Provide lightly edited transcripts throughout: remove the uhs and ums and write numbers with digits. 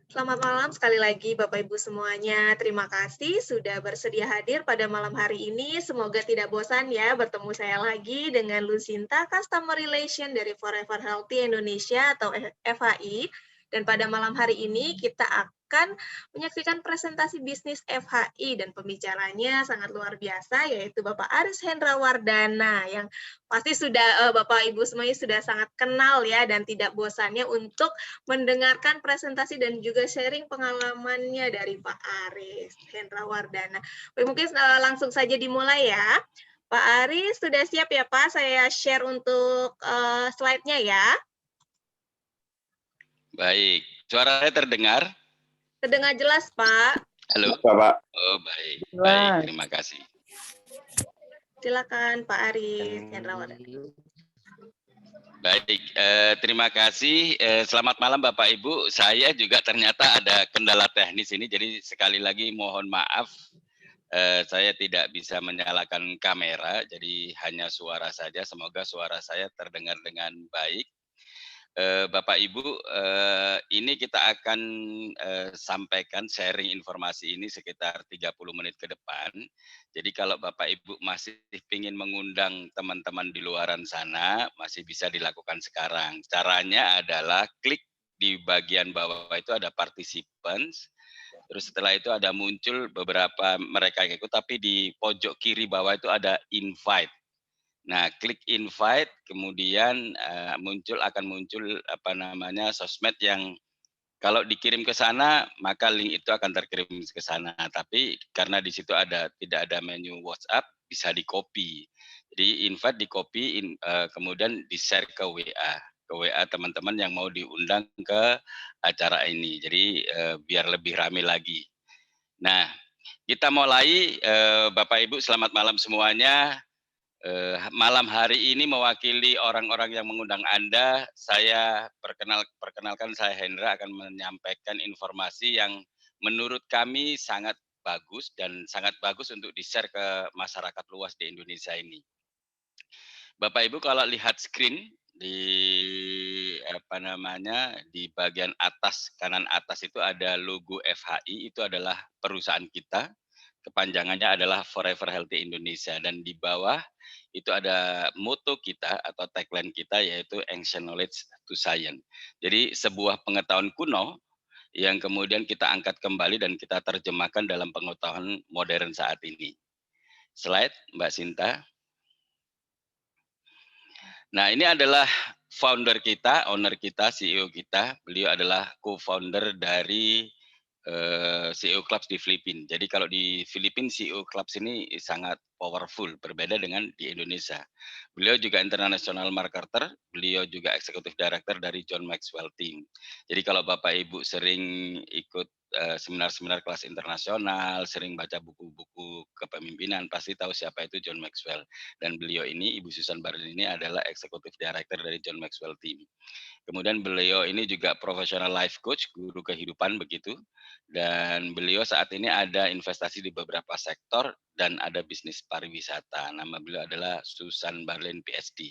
Selamat malam sekali lagi Bapak Ibu semuanya. Terima kasih sudah bersedia hadir pada malam hari ini. Semoga tidak bosan ya bertemu saya lagi dengan Lucinta, Customer Relation dari Forever Healthy Indonesia atau FHI. Dan pada malam hari ini kita akan menyaksikan presentasi bisnis FHI dan pembicaranya sangat luar biasa yaitu Bapak Aris Hendra Wardana yang pasti sudah Bapak Ibu semuanya sudah sangat kenal ya dan tidak bosannya untuk mendengarkan presentasi dan juga sharing pengalamannya dari Pak Aris Hendra Wardana. Mungkin langsung saja dimulai ya. Pak Aris sudah siap ya Pak? Saya share untuk slide-nya ya. Baik, suara saya terdengar? Terdengar jelas Pak. Halo? Bapak. Oh baik, baik, terima kasih. Silakan Pak Aris Hendra Wardana. Baik, terima kasih. Selamat malam Bapak Ibu. Saya juga ternyata ada kendala teknis ini, jadi sekali lagi mohon maaf. Saya tidak bisa menyalakan kamera, jadi hanya suara saja. Semoga suara saya terdengar dengan baik. Bapak Ibu, ini kita akan sampaikan sharing informasi ini sekitar 30 menit ke depan. Jadi kalau Bapak Ibu masih ingin mengundang teman-teman di luaran sana, masih bisa dilakukan sekarang. Caranya adalah klik di bagian bawah itu ada participants, terus setelah itu ada muncul beberapa mereka yang ikut, tapi di pojok kiri bawah itu ada invite. Nah, klik invite, kemudian akan muncul sosmed yang kalau dikirim ke sana, maka link itu akan terkirim ke sana. Tapi karena di situ tidak ada menu WhatsApp, bisa di-copy. Jadi invite di-copy, kemudian di-share ke WA teman-teman yang mau diundang ke acara ini. Jadi biar lebih ramai lagi. Nah, kita mulai, Bapak Ibu selamat malam semuanya. Malam hari ini mewakili orang-orang yang mengundang Anda, saya perkenalkan saya Hendra akan menyampaikan informasi yang menurut kami sangat bagus dan sangat bagus untuk di-share ke masyarakat luas di Indonesia ini. Bapak Ibu kalau lihat screen di bagian atas kanan atas itu ada logo FHI, itu adalah perusahaan kita. Kepanjangannya adalah Forever Healthy Indonesia, dan di bawah itu ada moto kita atau tagline kita yaitu Ancient Knowledge to Science. Jadi sebuah pengetahuan kuno yang kemudian kita angkat kembali dan kita terjemahkan dalam pengetahuan modern saat ini. Slide Mbak Sinta. Nah, ini adalah founder kita, owner kita, CEO kita. Beliau adalah co-founder dari CEO Clubs di Filipina. Jadi kalau di Filipina CEO Clubs ini sangat powerful, berbeda dengan di Indonesia. Beliau juga international marketer, beliau juga executive director dari John Maxwell Team. Jadi kalau Bapak Ibu sering ikut seminar-seminar kelas internasional, sering baca buku-buku kepemimpinan, pasti tahu siapa itu John Maxwell. Dan beliau ini, Ibu Susan Barlin ini adalah executive director dari John Maxwell Team. Kemudian beliau ini juga professional life coach, guru kehidupan begitu. Dan beliau saat ini ada investasi di beberapa sektor dan ada bisnis pariwisata. Nama beliau adalah Susan Barlin PhD.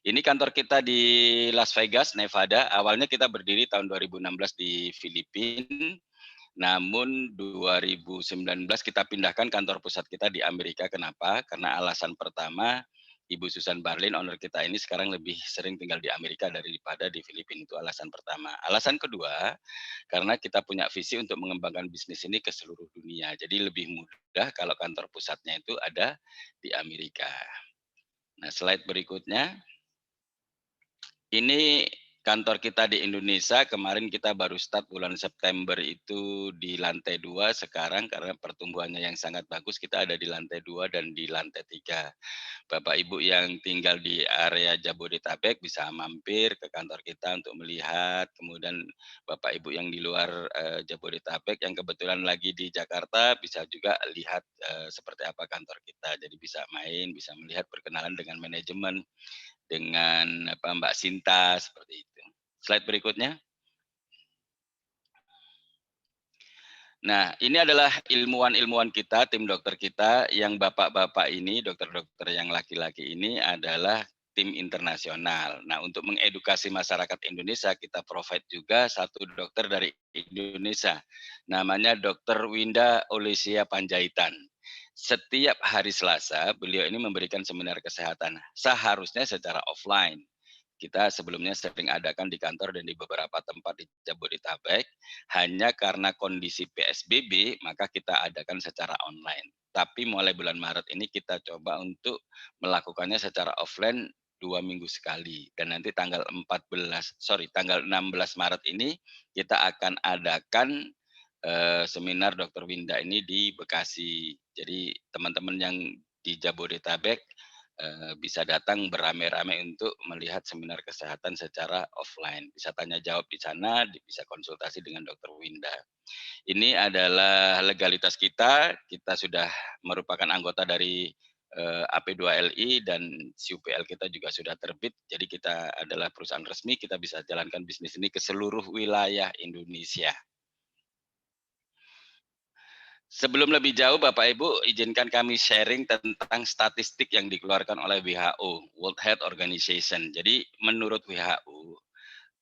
Ini kantor kita di Las Vegas, Nevada. Awalnya kita berdiri tahun 2016 di Filipina. Namun 2019 kita pindahkan kantor pusat kita di Amerika. Kenapa? Karena alasan pertama, Ibu Susan Barlin, owner kita ini sekarang lebih sering tinggal di Amerika daripada di Filipina. Itu alasan pertama. Alasan kedua, karena kita punya visi untuk mengembangkan bisnis ini ke seluruh dunia. Jadi lebih mudah kalau kantor pusatnya itu ada di Amerika. Nah, slide berikutnya. Ini kantor kita di Indonesia, kemarin kita baru start bulan September itu di lantai 2, sekarang karena pertumbuhannya yang sangat bagus, kita ada di lantai 2 dan di lantai 3. Bapak Ibu yang tinggal di area Jabodetabek bisa mampir ke kantor kita untuk melihat, kemudian Bapak Ibu yang di luar Jabodetabek yang kebetulan lagi di Jakarta bisa juga lihat seperti apa kantor kita. Jadi bisa main, bisa melihat, berkenalan dengan manajemen, dengan Mbak Sinta, seperti itu. Slide berikutnya. Nah, ini adalah ilmuwan-ilmuwan kita, tim dokter kita, yang bapak-bapak ini, dokter-dokter yang laki-laki ini adalah tim internasional. Nah, untuk mengedukasi masyarakat Indonesia, kita provide juga satu dokter dari Indonesia, namanya Dr. Winda Olesia Panjaitan. Setiap hari Selasa, beliau ini memberikan seminar kesehatan, seharusnya secara offline. Kita sebelumnya sering adakan di kantor dan di beberapa tempat di Jabodetabek, hanya karena kondisi PSBB, maka kita adakan secara online. Tapi mulai bulan Maret ini kita coba untuk melakukannya secara offline 2 minggu sekali. Dan nanti tanggal 16 Maret ini kita akan adakan seminar Dr. Winda ini di Bekasi. Jadi teman-teman yang di Jabodetabek bisa datang beramai-ramai untuk melihat seminar kesehatan secara offline. Bisa tanya jawab di sana, bisa konsultasi dengan Dr. Winda. Ini adalah legalitas kita sudah merupakan anggota dari AP2LI dan CUPL kita juga sudah terbit. Jadi kita adalah perusahaan resmi, kita bisa jalankan bisnis ini ke seluruh wilayah Indonesia. Sebelum lebih jauh, Bapak Ibu, izinkan kami sharing tentang statistik yang dikeluarkan oleh WHO, World Health Organization. Jadi menurut WHO,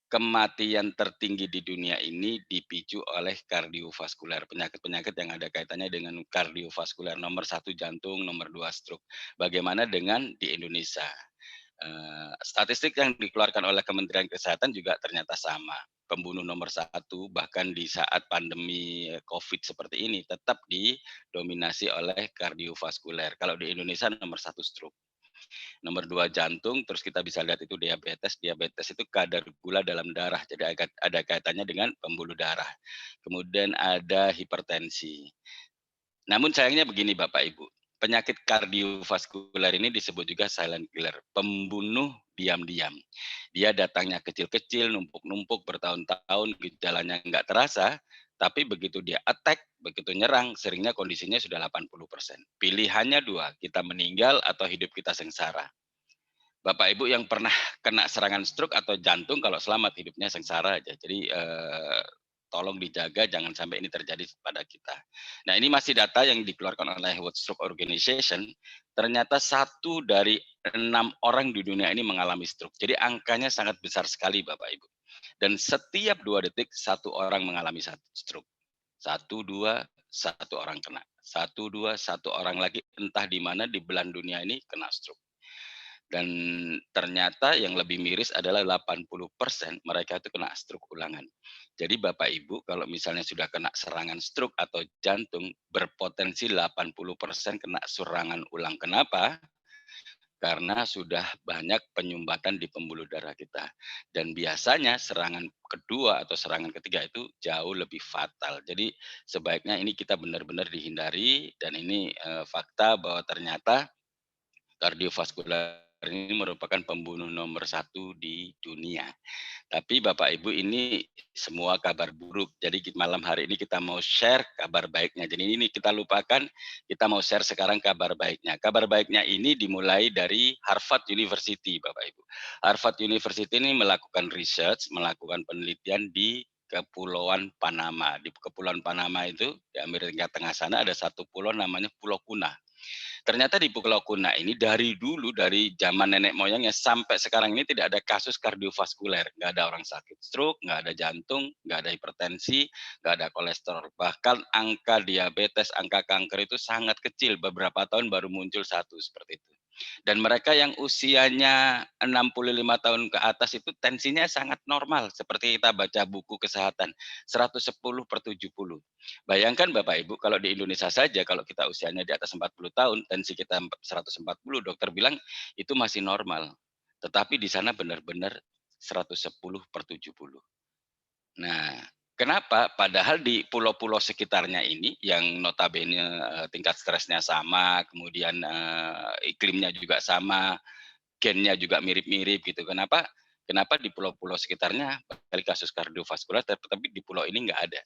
kematian tertinggi di dunia ini dipicu oleh kardiovaskuler, penyakit-penyakit yang ada kaitannya dengan kardiovaskuler. Nomor 1 jantung, nomor 2 stroke. Bagaimana dengan di Indonesia? Statistik yang dikeluarkan oleh Kementerian Kesehatan juga ternyata sama. Pembunuh nomor 1 bahkan di saat pandemi COVID seperti ini tetap didominasi oleh kardiovaskuler. Kalau di Indonesia nomor 1 stroke. Nomor 2 jantung, terus kita bisa lihat itu diabetes. Diabetes itu kadar gula dalam darah, jadi ada kaitannya dengan pembuluh darah. Kemudian ada hipertensi. Namun sayangnya begini Bapak Ibu, penyakit kardiovaskuler ini disebut juga silent killer, pembunuh diam-diam. Dia datangnya kecil-kecil, numpuk-numpuk bertahun-tahun, gejalanya nggak terasa, tapi begitu dia attack, begitu nyerang, seringnya kondisinya sudah 80%. Pilihannya dua, kita meninggal atau hidup kita sengsara. Bapak Ibu yang pernah kena serangan stroke atau jantung kalau selamat hidupnya sengsara aja. Jadi tolong dijaga jangan sampai ini terjadi pada kita. Nah, ini masih data yang dikeluarkan oleh World Stroke Organization. Ternyata 1 dari 6 orang di dunia ini mengalami stroke. Jadi angkanya sangat besar sekali Bapak Ibu. Dan setiap 2 detik 1 orang mengalami stroke. 1, 2, 1 orang kena. 1, 2, 1 orang lagi entah di mana di belahan dunia ini kena stroke. Dan ternyata yang lebih miris adalah 80% mereka itu kena stroke ulangan. Jadi Bapak Ibu kalau misalnya sudah kena serangan stroke atau jantung berpotensi 80% kena serangan ulang. Kenapa? Karena sudah banyak penyumbatan di pembuluh darah kita. Dan biasanya serangan kedua atau serangan ketiga itu jauh lebih fatal. Jadi sebaiknya ini kita benar-benar dihindari dan ini fakta bahwa ternyata kardiovaskuler ini merupakan pembunuh nomor 1 di dunia. Tapi Bapak Ibu ini semua kabar buruk. Jadi malam hari ini kita mau share kabar baiknya. Jadi ini kita lupakan, kita mau share sekarang kabar baiknya. Kabar baiknya ini dimulai dari Harvard University Bapak Ibu. Harvard University ini melakukan research, melakukan penelitian di Kepulauan Panama. Di Kepulauan Panama itu di Amerika Tengah sana ada satu pulau namanya Pulau Kuna. Ternyata di Pulau Kuna ini dari dulu, dari zaman nenek moyangnya sampai sekarang ini tidak ada kasus kardiovaskuler. Nggak ada orang sakit stroke, nggak ada jantung, nggak ada hipertensi, nggak ada kolesterol. Bahkan angka diabetes, angka kanker itu sangat kecil. Beberapa tahun baru muncul 1 seperti itu. Dan mereka yang usianya 65 tahun ke atas itu tensinya sangat normal. Seperti kita baca buku kesehatan, 110/70. Bayangkan Bapak Ibu, kalau di Indonesia saja, kalau kita usianya di atas 40 tahun, tensi kita 140, dokter bilang itu masih normal. Tetapi di sana benar-benar 110/70. Nah, kenapa? Padahal di pulau-pulau sekitarnya ini yang notabene tingkat stresnya sama, kemudian iklimnya juga sama, gennya juga mirip-mirip gitu. Kenapa? Kenapa di pulau-pulau sekitarnya dari kasus kardiovaskuler, tapi di pulau ini nggak ada.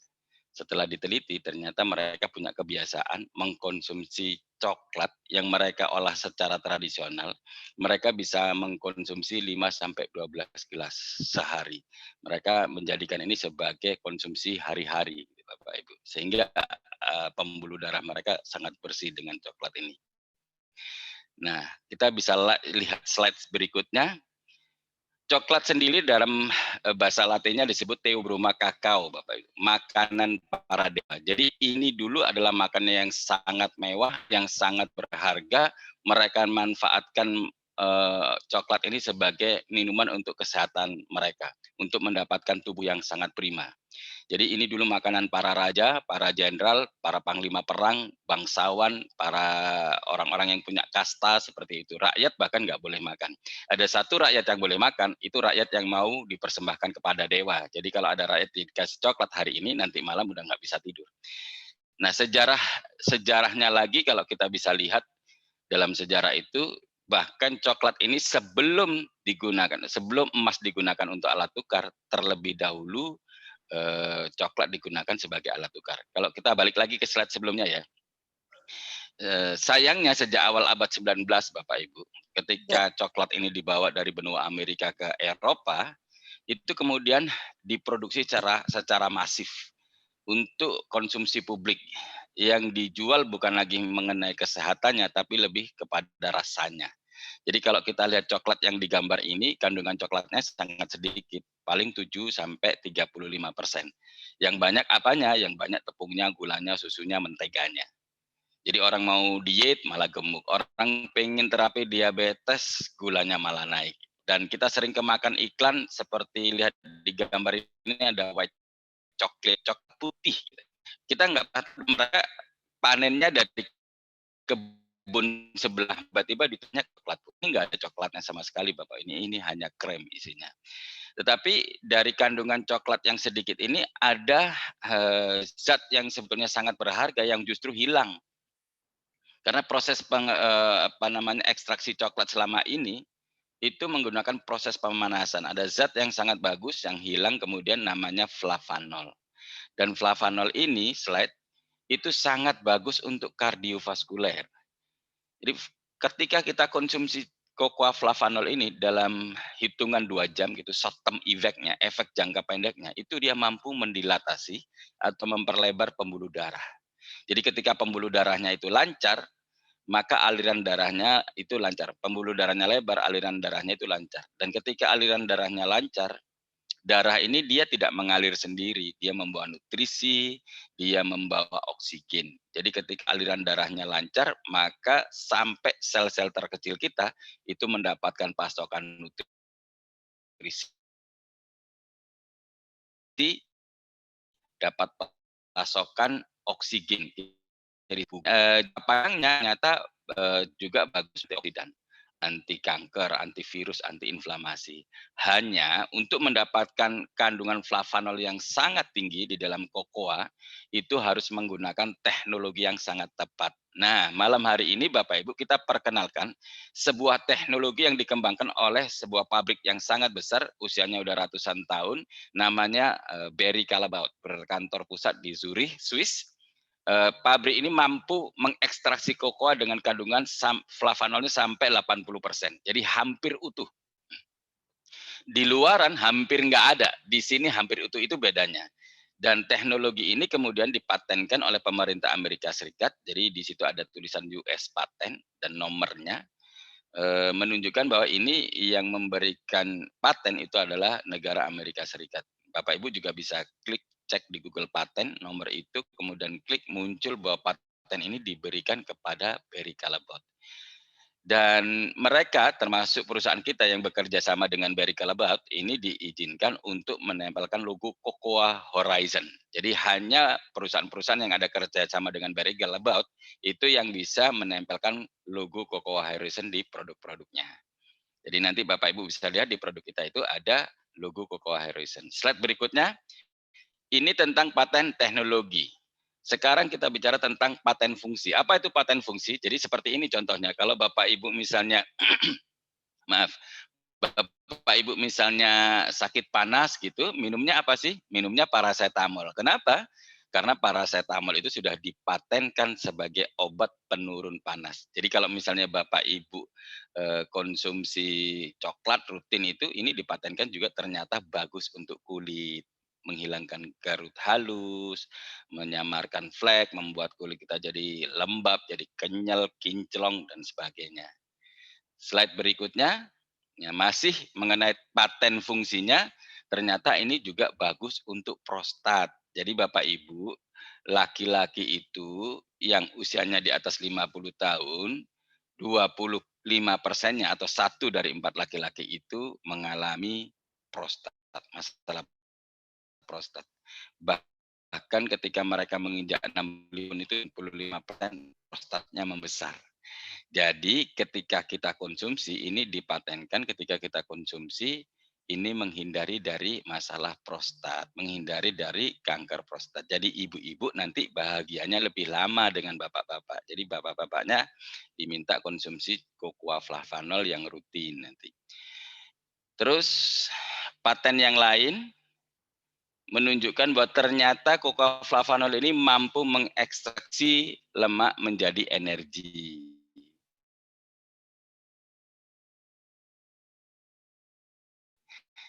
Setelah diteliti ternyata mereka punya kebiasaan mengkonsumsi coklat yang mereka olah secara tradisional. Mereka bisa mengkonsumsi 5 sampai 12 gelas sehari. Mereka menjadikan ini sebagai konsumsi hari-hari Bapak Ibu. Sehingga pembuluh darah mereka sangat bersih dengan coklat ini. Nah, kita bisa lihat slide berikutnya. Coklat sendiri dalam bahasa Latinnya disebut Theobroma cacao, Bapak Ibu, makanan para dewa. Jadi ini dulu adalah makanan yang sangat mewah, yang sangat berharga. Mereka manfaatkan coklat ini sebagai minuman untuk kesehatan mereka, untuk mendapatkan tubuh yang sangat prima. Jadi ini dulu makanan para raja, para jenderal, para panglima perang, bangsawan, para orang-orang yang punya kasta seperti itu. Rakyat bahkan nggak boleh makan. Ada satu rakyat yang boleh makan, itu rakyat yang mau dipersembahkan kepada dewa. Jadi kalau ada rakyat dikasih coklat hari ini, nanti malam udah nggak bisa tidur. Nah, sejarahnya lagi kalau kita bisa lihat dalam sejarah itu, bahkan coklat ini sebelum emas digunakan untuk alat tukar, terlebih dahulu coklat digunakan sebagai alat tukar. Kalau kita balik lagi ke slide sebelumnya ya, sayangnya sejak awal abad 19 Bapak Ibu, Ya. ketika coklat ini dibawa dari benua Amerika ke Eropa, itu kemudian diproduksi secara masif untuk konsumsi publik. Yang dijual bukan lagi mengenai kesehatannya, tapi lebih kepada rasanya. Jadi kalau kita lihat coklat yang digambar ini, kandungan coklatnya sangat sedikit, paling 7 sampai 35%. Yang banyak apanya? Yang banyak tepungnya, gulanya, susunya, menteganya. Jadi orang mau diet malah gemuk, orang pengen terapi diabetes, gulanya malah naik. Dan kita sering kemakan iklan seperti lihat di gambar ini ada white chocolate, coklat putih. Kita nggak mereka panennya dari kebun sebelah, tiba-tiba ditanya coklat. Ini nggak ada coklatnya sama sekali Bapak, ini hanya krem isinya. Tetapi dari kandungan coklat yang sedikit ini ada zat yang sebetulnya sangat berharga yang justru hilang. Karena proses ekstraksi coklat selama ini itu menggunakan proses pemanasan. Ada zat yang sangat bagus yang hilang kemudian namanya flavanol. Dan flavanol ini itu sangat bagus untuk kardiovaskuler. Jadi ketika kita konsumsi cocoa flavanol ini dalam hitungan 2 jam gitu, short term effect-nya, efek jangka pendeknya, itu dia mampu mendilatasi atau memperlebar pembuluh darah. Jadi ketika pembuluh darahnya itu lancar, maka aliran darahnya itu lancar. Pembuluh darahnya lebar, aliran darahnya itu lancar. Dan ketika aliran darahnya lancar, darah ini dia tidak mengalir sendiri, dia membawa nutrisi, dia membawa oksigen. Jadi ketika aliran darahnya lancar, maka sampai sel-sel terkecil kita itu mendapatkan pasokan nutrisi, dapat pasokan oksigen. Jadi nyata juga bagus antioksidan, anti kanker, antivirus, anti inflamasi. Hanya untuk mendapatkan kandungan flavanol yang sangat tinggi di dalam kokoa itu harus menggunakan teknologi yang sangat tepat. Nah, malam hari ini Bapak Ibu kita perkenalkan sebuah teknologi yang dikembangkan oleh sebuah pabrik yang sangat besar, usianya udah ratusan tahun, namanya Berry Callebaut, berkantor pusat di Zurich, Swiss. Pabrik ini mampu mengekstraksi kokoa dengan kandungan flavanolnya sampai 80%. Jadi hampir utuh. Di luaran hampir nggak ada, di sini hampir utuh, itu bedanya. Dan teknologi ini kemudian dipatenkan oleh pemerintah Amerika Serikat, jadi di situ ada tulisan US patent dan nomornya, menunjukkan bahwa ini yang memberikan paten itu adalah negara Amerika Serikat. Bapak Ibu juga bisa klik cek di Google paten nomor itu, kemudian klik muncul bahwa paten ini diberikan kepada Berry Callebaut. Dan mereka termasuk perusahaan kita yang bekerja sama dengan Berry Callebaut ini diizinkan untuk menempelkan logo Cocoa Horizon. Jadi hanya perusahaan-perusahaan yang ada kerja sama dengan Berry Callebaut itu yang bisa menempelkan logo Cocoa Horizon di produk-produknya. Jadi nanti Bapak Ibu bisa lihat di produk kita itu ada logo Cocoa Horizon. Slide berikutnya, ini tentang paten teknologi. Sekarang kita bicara tentang paten fungsi. Apa itu paten fungsi? Jadi seperti ini contohnya. Kalau Bapak Ibu misalnya, maaf, Bapak Ibu misalnya sakit panas gitu, minumnya apa sih? Minumnya paracetamol. Kenapa? Karena paracetamol itu sudah dipatenkan sebagai obat penurun panas. Jadi kalau misalnya Bapak Ibu konsumsi coklat rutin itu, ini dipatenkan juga ternyata bagus untuk kulit, menghilangkan garut halus, menyamarkan flek, membuat kulit kita jadi lembab, jadi kenyal, kinclong dan sebagainya. Slide berikutnya, ya masih mengenai paten fungsinya, ternyata ini juga bagus untuk prostat. Jadi Bapak Ibu, laki-laki itu yang usianya di atas 50 tahun, 25%-nya atau 1 dari 4 laki-laki itu mengalami prostat, masalah prostat. Bahkan ketika mereka menginjak 60 tahun itu 65% prostatnya membesar. Jadi ketika kita konsumsi ini dipatenkan ketika kita konsumsi ini menghindari dari masalah prostat, menghindari dari kanker prostat. Jadi ibu-ibu nanti bahagianya lebih lama dengan bapak-bapak. Jadi bapak-bapaknya diminta konsumsi Cocoa Flavanol yang rutin nanti. Terus paten yang lain menunjukkan bahwa ternyata Cocoa Flavanol ini mampu mengekstraksi lemak menjadi energi.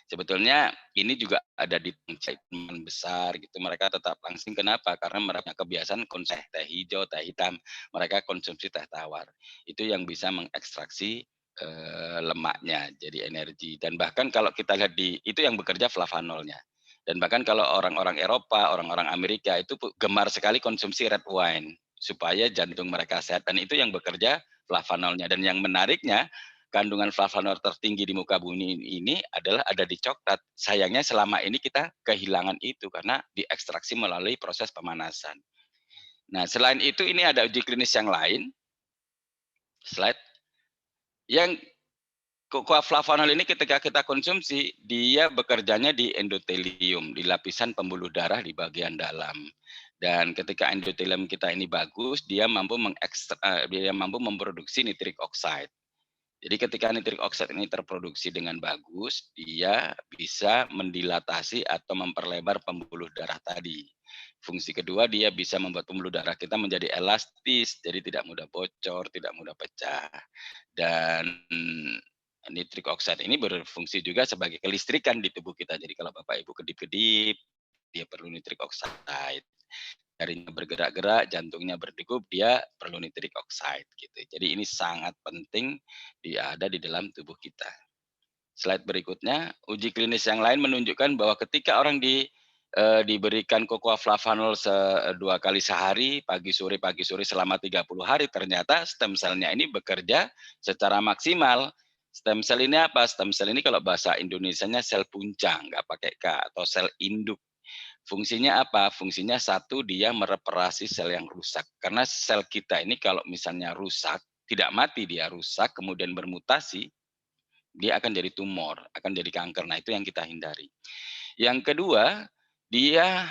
Sebetulnya ini juga ada di teman besar gitu, mereka tetap langsing kenapa? Karena mereka kebiasaan konsumsi teh hijau, teh hitam, mereka konsumsi teh tawar. Itu yang bisa mengekstraksi, lemaknya jadi energi dan bahkan kalau kita lihat itu yang bekerja flavanolnya. Dan bahkan kalau orang-orang Eropa, orang-orang Amerika itu gemar sekali konsumsi red wine supaya jantung mereka sehat dan itu yang bekerja flavanolnya dan yang menariknya kandungan flavanol tertinggi di muka bumi ini adalah ada di coklat. Sayangnya selama ini kita kehilangan itu karena diekstraksi melalui proses pemanasan. Nah, selain itu ini ada uji klinis yang lain. Slide. Yang Cocoa flavanol ini ketika kita konsumsi, dia bekerjanya di endotelium, di lapisan pembuluh darah di bagian dalam. Dan ketika endotelium kita ini bagus, dia mampu memproduksi nitric oxide. Jadi ketika nitric oxide ini terproduksi dengan bagus, dia bisa mendilatasi atau memperlebar pembuluh darah tadi. Fungsi kedua, dia bisa membuat pembuluh darah kita menjadi elastis, jadi tidak mudah bocor, tidak mudah pecah. Dan nitric oxide ini berfungsi juga sebagai kelistrikan di tubuh kita. Jadi kalau Bapak Ibu kedip-kedip, dia perlu nitric oxide. Jarinya bergerak-gerak, jantungnya berdegup, dia perlu nitric oxide gitu. Jadi ini sangat penting dia ada di dalam tubuh kita. Slide berikutnya, uji klinis yang lain menunjukkan bahwa ketika orang diberikan Cocoa Flavanol 2 kali sehari, pagi sore selama 30 hari, ternyata stem selnya ini bekerja secara maksimal. Stem cell ini apa? Stem cell ini kalau bahasa Indonesianya sel puncang, nggak pakai K, atau sel induk. Fungsinya apa? Fungsinya satu, dia mereparasi sel yang rusak. Karena sel kita ini kalau misalnya rusak, tidak mati dia rusak, kemudian bermutasi, dia akan jadi tumor, akan jadi kanker. Nah, itu yang kita hindari. Yang kedua, dia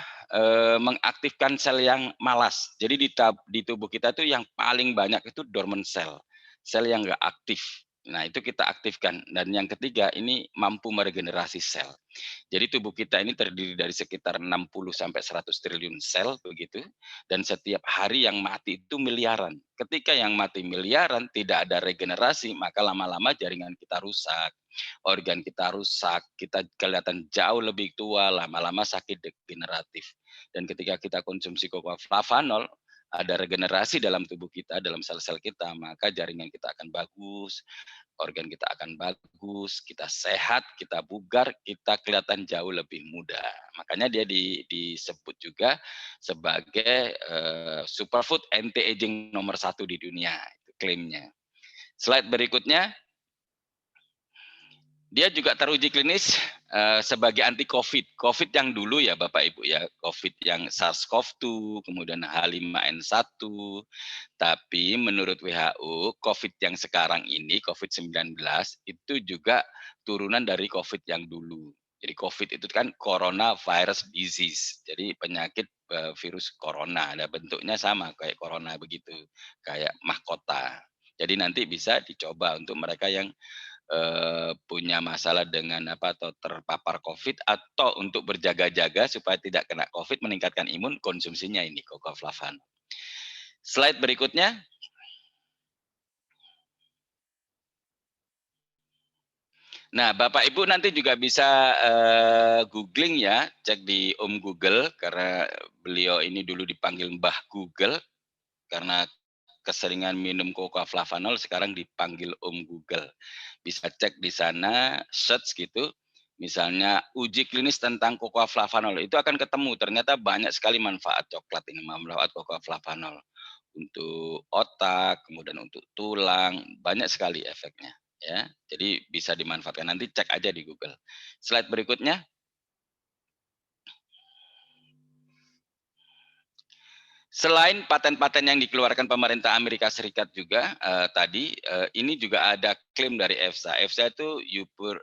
mengaktifkan sel yang malas. Jadi di tubuh kita tuh yang paling banyak itu dormant cell, sel yang nggak aktif. Nah, itu kita aktifkan. Dan yang ketiga, ini mampu meregenerasi sel. Jadi tubuh kita ini terdiri dari sekitar 60 sampai 100 triliun sel begitu dan setiap hari yang mati itu miliaran. Ketika yang mati miliaran tidak ada regenerasi, maka lama-lama jaringan kita rusak, organ kita rusak, kita kelihatan jauh lebih tua, lama-lama sakit degeneratif. Dan ketika kita konsumsi Cocoa Flavanol, ada regenerasi dalam tubuh kita, dalam sel-sel kita, maka jaringan kita akan bagus, organ kita akan bagus, kita sehat, kita bugar, kita kelihatan jauh lebih muda. Makanya dia disebut juga sebagai superfood anti-aging nomor 1 di dunia, itu klaimnya. Slide berikutnya, dia juga teruji klinis sebagai anti COVID. COVID yang dulu ya Bapak Ibu ya, COVID yang SARS-CoV-2, kemudian H5N1, tapi menurut WHO, COVID yang sekarang ini, COVID-19, itu juga turunan dari COVID yang dulu. Jadi COVID itu kan coronavirus disease, jadi penyakit virus corona, ada bentuknya sama kayak corona begitu, kayak mahkota. Jadi nanti bisa dicoba untuk mereka yang punya masalah dengan atau terpapar COVID atau untuk berjaga-jaga supaya tidak kena COVID, meningkatkan imun, konsumsinya ini Cocoa Flavanol. Slide berikutnya. Nah, Bapak Ibu nanti juga bisa googling ya, cek di Om Google karena beliau ini dulu dipanggil Mbah Google karena keseringan minum cocoa flavanol sekarang dipanggil Om Google. Bisa cek di sana, search gitu, misalnya uji klinis tentang cocoa flavanol, itu akan ketemu ternyata banyak sekali manfaat coklat ini, manfaat cocoa flavanol. Untuk otak, kemudian untuk tulang, banyak sekali efeknya ya. Jadi bisa dimanfaatkan, nanti cek aja di Google. Slide berikutnya. Selain paten-paten yang dikeluarkan pemerintah Amerika Serikat juga tadi, ini juga ada klaim dari EFSA. EFSA itu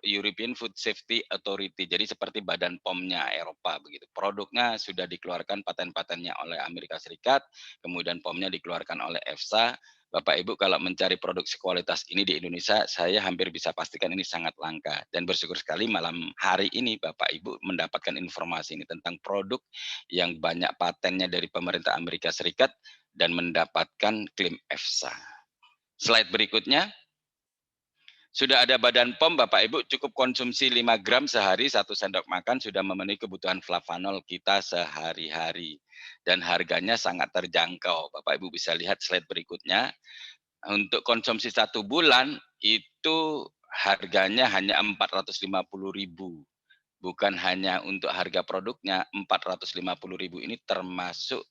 European Food Safety Authority, jadi seperti Badan POM-nya Eropa begitu. Produknya sudah dikeluarkan paten-patennya oleh Amerika Serikat, kemudian POM-nya dikeluarkan oleh EFSA. Bapak Ibu kalau mencari produk sekualitas ini di Indonesia, saya hampir bisa pastikan ini sangat langka. Dan bersyukur sekali malam hari ini Bapak Ibu mendapatkan informasi ini tentang produk yang banyak patennya dari pemerintah Amerika Serikat dan mendapatkan klaim EFSA. Slide berikutnya. Sudah ada Badan POM, Bapak Ibu, cukup konsumsi 5 gram sehari, 1 sendok makan sudah memenuhi kebutuhan flavanol kita sehari-hari. Dan harganya sangat terjangkau. Bapak Ibu bisa lihat slide berikutnya. Untuk konsumsi 1 bulan itu harganya hanya 450.000. Bukan hanya untuk harga produknya, 450.000 ini termasuk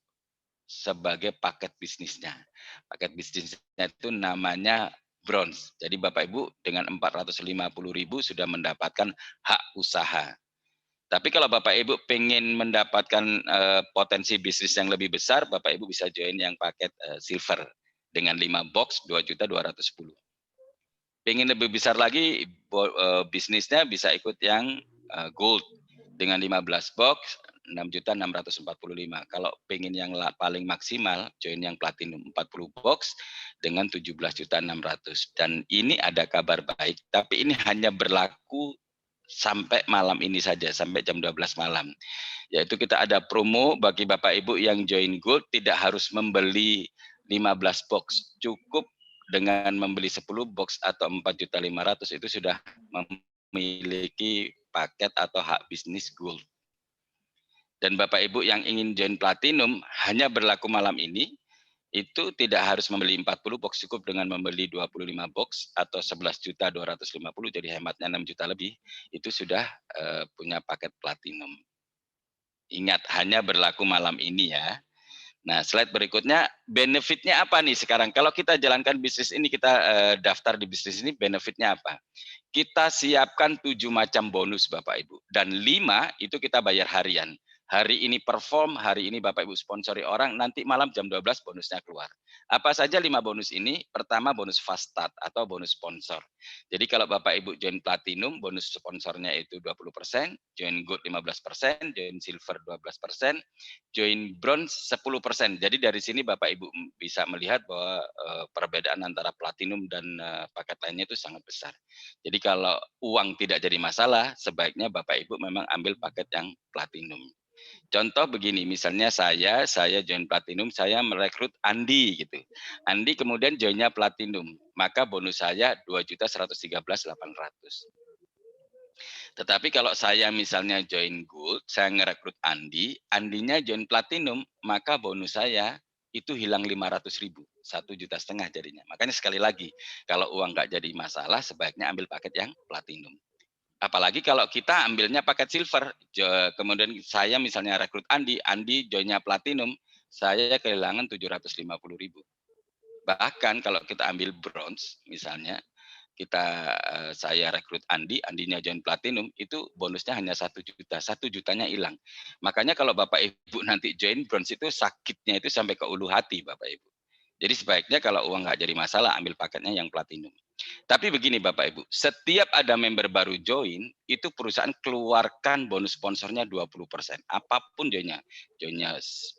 sebagai paket bisnisnya. Paket bisnisnya itu namanya bronze. Jadi Bapak Ibu dengan 450.000 sudah mendapatkan hak usaha. Tapi kalau Bapak Ibu pengen mendapatkan potensi bisnis yang lebih besar, Bapak Ibu bisa join yang paket silver dengan 5 box 2.210.000. Pengen lebih besar lagi bisnisnya bisa ikut yang gold dengan 15 box 6.645.000. Kalau pengen yang paling maksimal join yang platinum 40 box dengan 17.600.000. Dan ini ada kabar baik, tapi ini hanya berlaku sampai malam ini saja, sampai jam 12 malam. Yaitu kita ada promo bagi Bapak Ibu yang join gold tidak harus membeli 15 box, cukup dengan membeli 10 box atau 4.500.000 itu sudah memiliki paket atau hak bisnis gold. Dan Bapak Ibu yang ingin join platinum hanya berlaku malam ini, itu tidak harus membeli 40 box, cukup dengan membeli 25 box atau 11.250.000, jadi hematnya 6 juta lebih, itu sudah punya paket platinum. Ingat, hanya berlaku malam ini ya. Nah, slide berikutnya, benefitnya apa nih sekarang? Kalau kita jalankan bisnis ini, kita daftar di bisnis ini, benefitnya apa? Kita siapkan 7 macam bonus Bapak Ibu. Dan 5 itu kita bayar harian. Hari ini perform, hari ini Bapak Ibu sponsori orang, nanti malam jam 12 bonusnya keluar. Apa saja 5 bonus ini? Pertama bonus fast start atau bonus sponsor. Jadi kalau Bapak Ibu join platinum, bonus sponsornya itu 20%, join gold 15%, join silver 12%, join bronze 10%. Jadi dari sini Bapak Ibu bisa melihat bahwa perbedaan antara platinum dan paket lainnya itu sangat besar. Jadi kalau uang tidak jadi masalah, sebaiknya Bapak Ibu memang ambil paket yang platinum. Contoh begini, misalnya saya join platinum, saya merekrut Andi gitu. Andi kemudian joinnya platinum, maka bonus saya 2.113.800. Tetapi kalau saya misalnya join gold, saya ngerekrut Andi, Andinya join platinum, maka bonus saya itu hilang 500.000, 1,5 juta jadinya. Makanya sekali lagi, kalau uang nggak jadi masalah, sebaiknya ambil paket yang platinum. Apalagi kalau kita ambilnya paket silver, kemudian saya misalnya rekrut Andi joinnya platinum, saya kehilangan 750.000. Bahkan kalau kita ambil bronze misalnya, saya rekrut Andinya join platinum, itu bonusnya hanya 1 juta, 1 jutanya hilang. Makanya kalau Bapak Ibu nanti join bronze itu sakitnya itu sampai ke ulu hati Bapak Ibu. Jadi sebaiknya kalau uang nggak jadi masalah, ambil paketnya yang platinum. Tapi begini Bapak Ibu, setiap ada member baru join, itu perusahaan keluarkan bonus sponsornya 20%. Apapun joinnya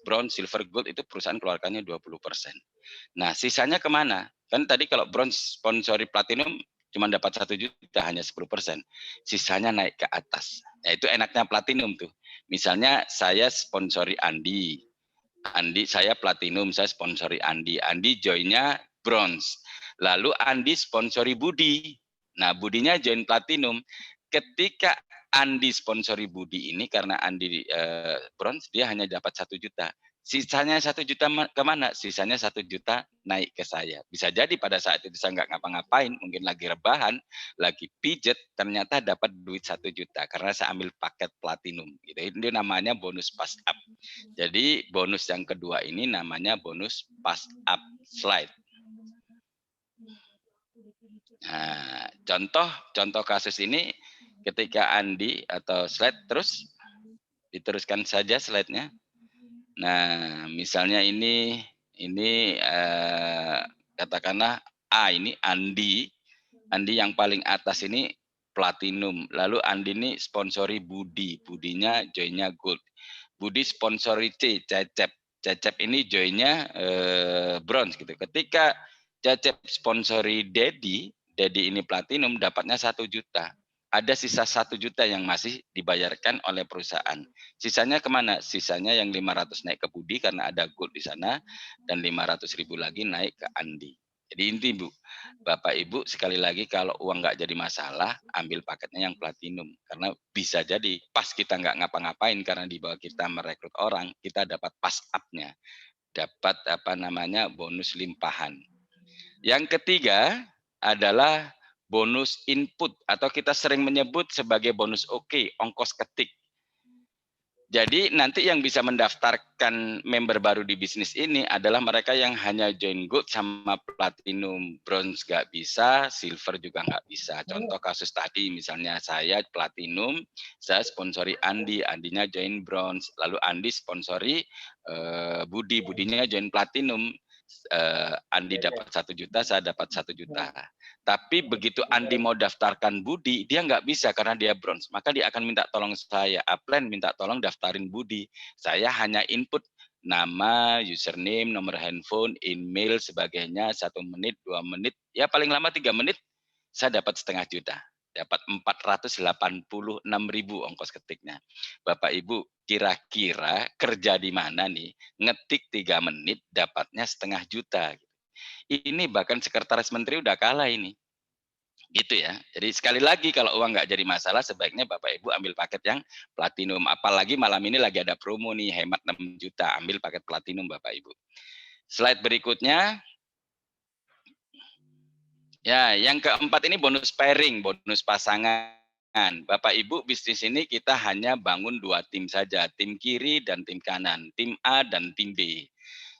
bronze, silver, gold, itu perusahaan keluarkannya 20%. Nah, sisanya kemana? Kan tadi kalau bronze sponsori platinum cuma dapat 1 juta, hanya 10%. Sisanya naik ke atas. Nah, itu enaknya platinum tuh. Misalnya saya sponsori Andi saya platinum, saya sponsori Andi joinnya bronze. Lalu Andi sponsori Budi. Nah, Budinya join platinum. Ketika Andi sponsori Budi ini, karena Andi bronze, dia hanya dapat 1 juta. Sisanya 1 juta kemana? Sisanya 1 juta naik ke saya. Bisa jadi pada saat itu saya nggak ngapa-ngapain, mungkin lagi rebahan, lagi pijet, ternyata dapat duit 1 juta karena saya ambil paket platinum. Gitu. Ini namanya bonus pass up. Jadi bonus yang kedua ini namanya bonus pass up slide. Nah, contoh kasus ini ketika Andi atau slide terus diteruskan saja slide-nya. Nah, misalnya ini katakanlah A ini Andi yang paling atas ini platinum. Lalu Andi ini sponsori Budi, Budinya joinnya gold. Budi sponsori C, Cecep. Cecep ini joinnya bronze gitu. Ketika Cecep sponsori Dedi ini platinum dapatnya 1 juta. Ada sisa 1 juta yang masih dibayarkan oleh perusahaan. Sisanya kemana? Sisanya yang 500 naik ke Budi karena ada gold di sana dan 500.000 lagi naik ke Andi. Jadi inti Bu, Bapak Ibu sekali lagi kalau uang nggak jadi masalah, ambil paketnya yang platinum. Karena bisa jadi pas kita nggak ngapa-ngapain karena di bawah kita merekrut orang, kita dapat pass up-nya. Dapat bonus limpahan. Yang ketiga adalah bonus input atau kita sering menyebut sebagai bonus OK, ongkos ketik. Jadi nanti yang bisa mendaftarkan member baru di bisnis ini adalah mereka yang hanya join gold sama platinum, bronze nggak bisa, silver juga nggak bisa. Contoh kasus tadi misalnya saya platinum, saya sponsori Andi, Andinya join bronze, lalu Andi sponsori Budi, Budinya join platinum. Andi dapat 1 juta, saya dapat 1 juta. Tapi begitu Andi mau daftarkan Budi, dia nggak bisa karena dia bronze. Maka dia akan minta tolong saya, upline minta tolong daftarin Budi. Saya hanya input nama, username, nomor handphone, email, sebagainya, 1 menit, 2 menit, ya paling lama 3 menit, saya dapat 0,5 juta. Dapat 486.000 ongkos ketiknya. Bapak Ibu, kira-kira kerja di mana nih? Ngetik 3 menit, dapatnya 0,5 juta. Ini bahkan sekretaris menteri udah kalah ini. Gitu ya. Jadi sekali lagi kalau uang nggak jadi masalah, sebaiknya Bapak Ibu ambil paket yang platinum. Apalagi malam ini lagi ada promo nih, hemat 6 juta, ambil paket platinum Bapak Ibu. Slide berikutnya. Ya, yang keempat ini bonus pairing, bonus pasangan. Bapak Ibu, bisnis ini kita hanya bangun 2 tim saja, tim kiri dan tim kanan, tim A dan tim B.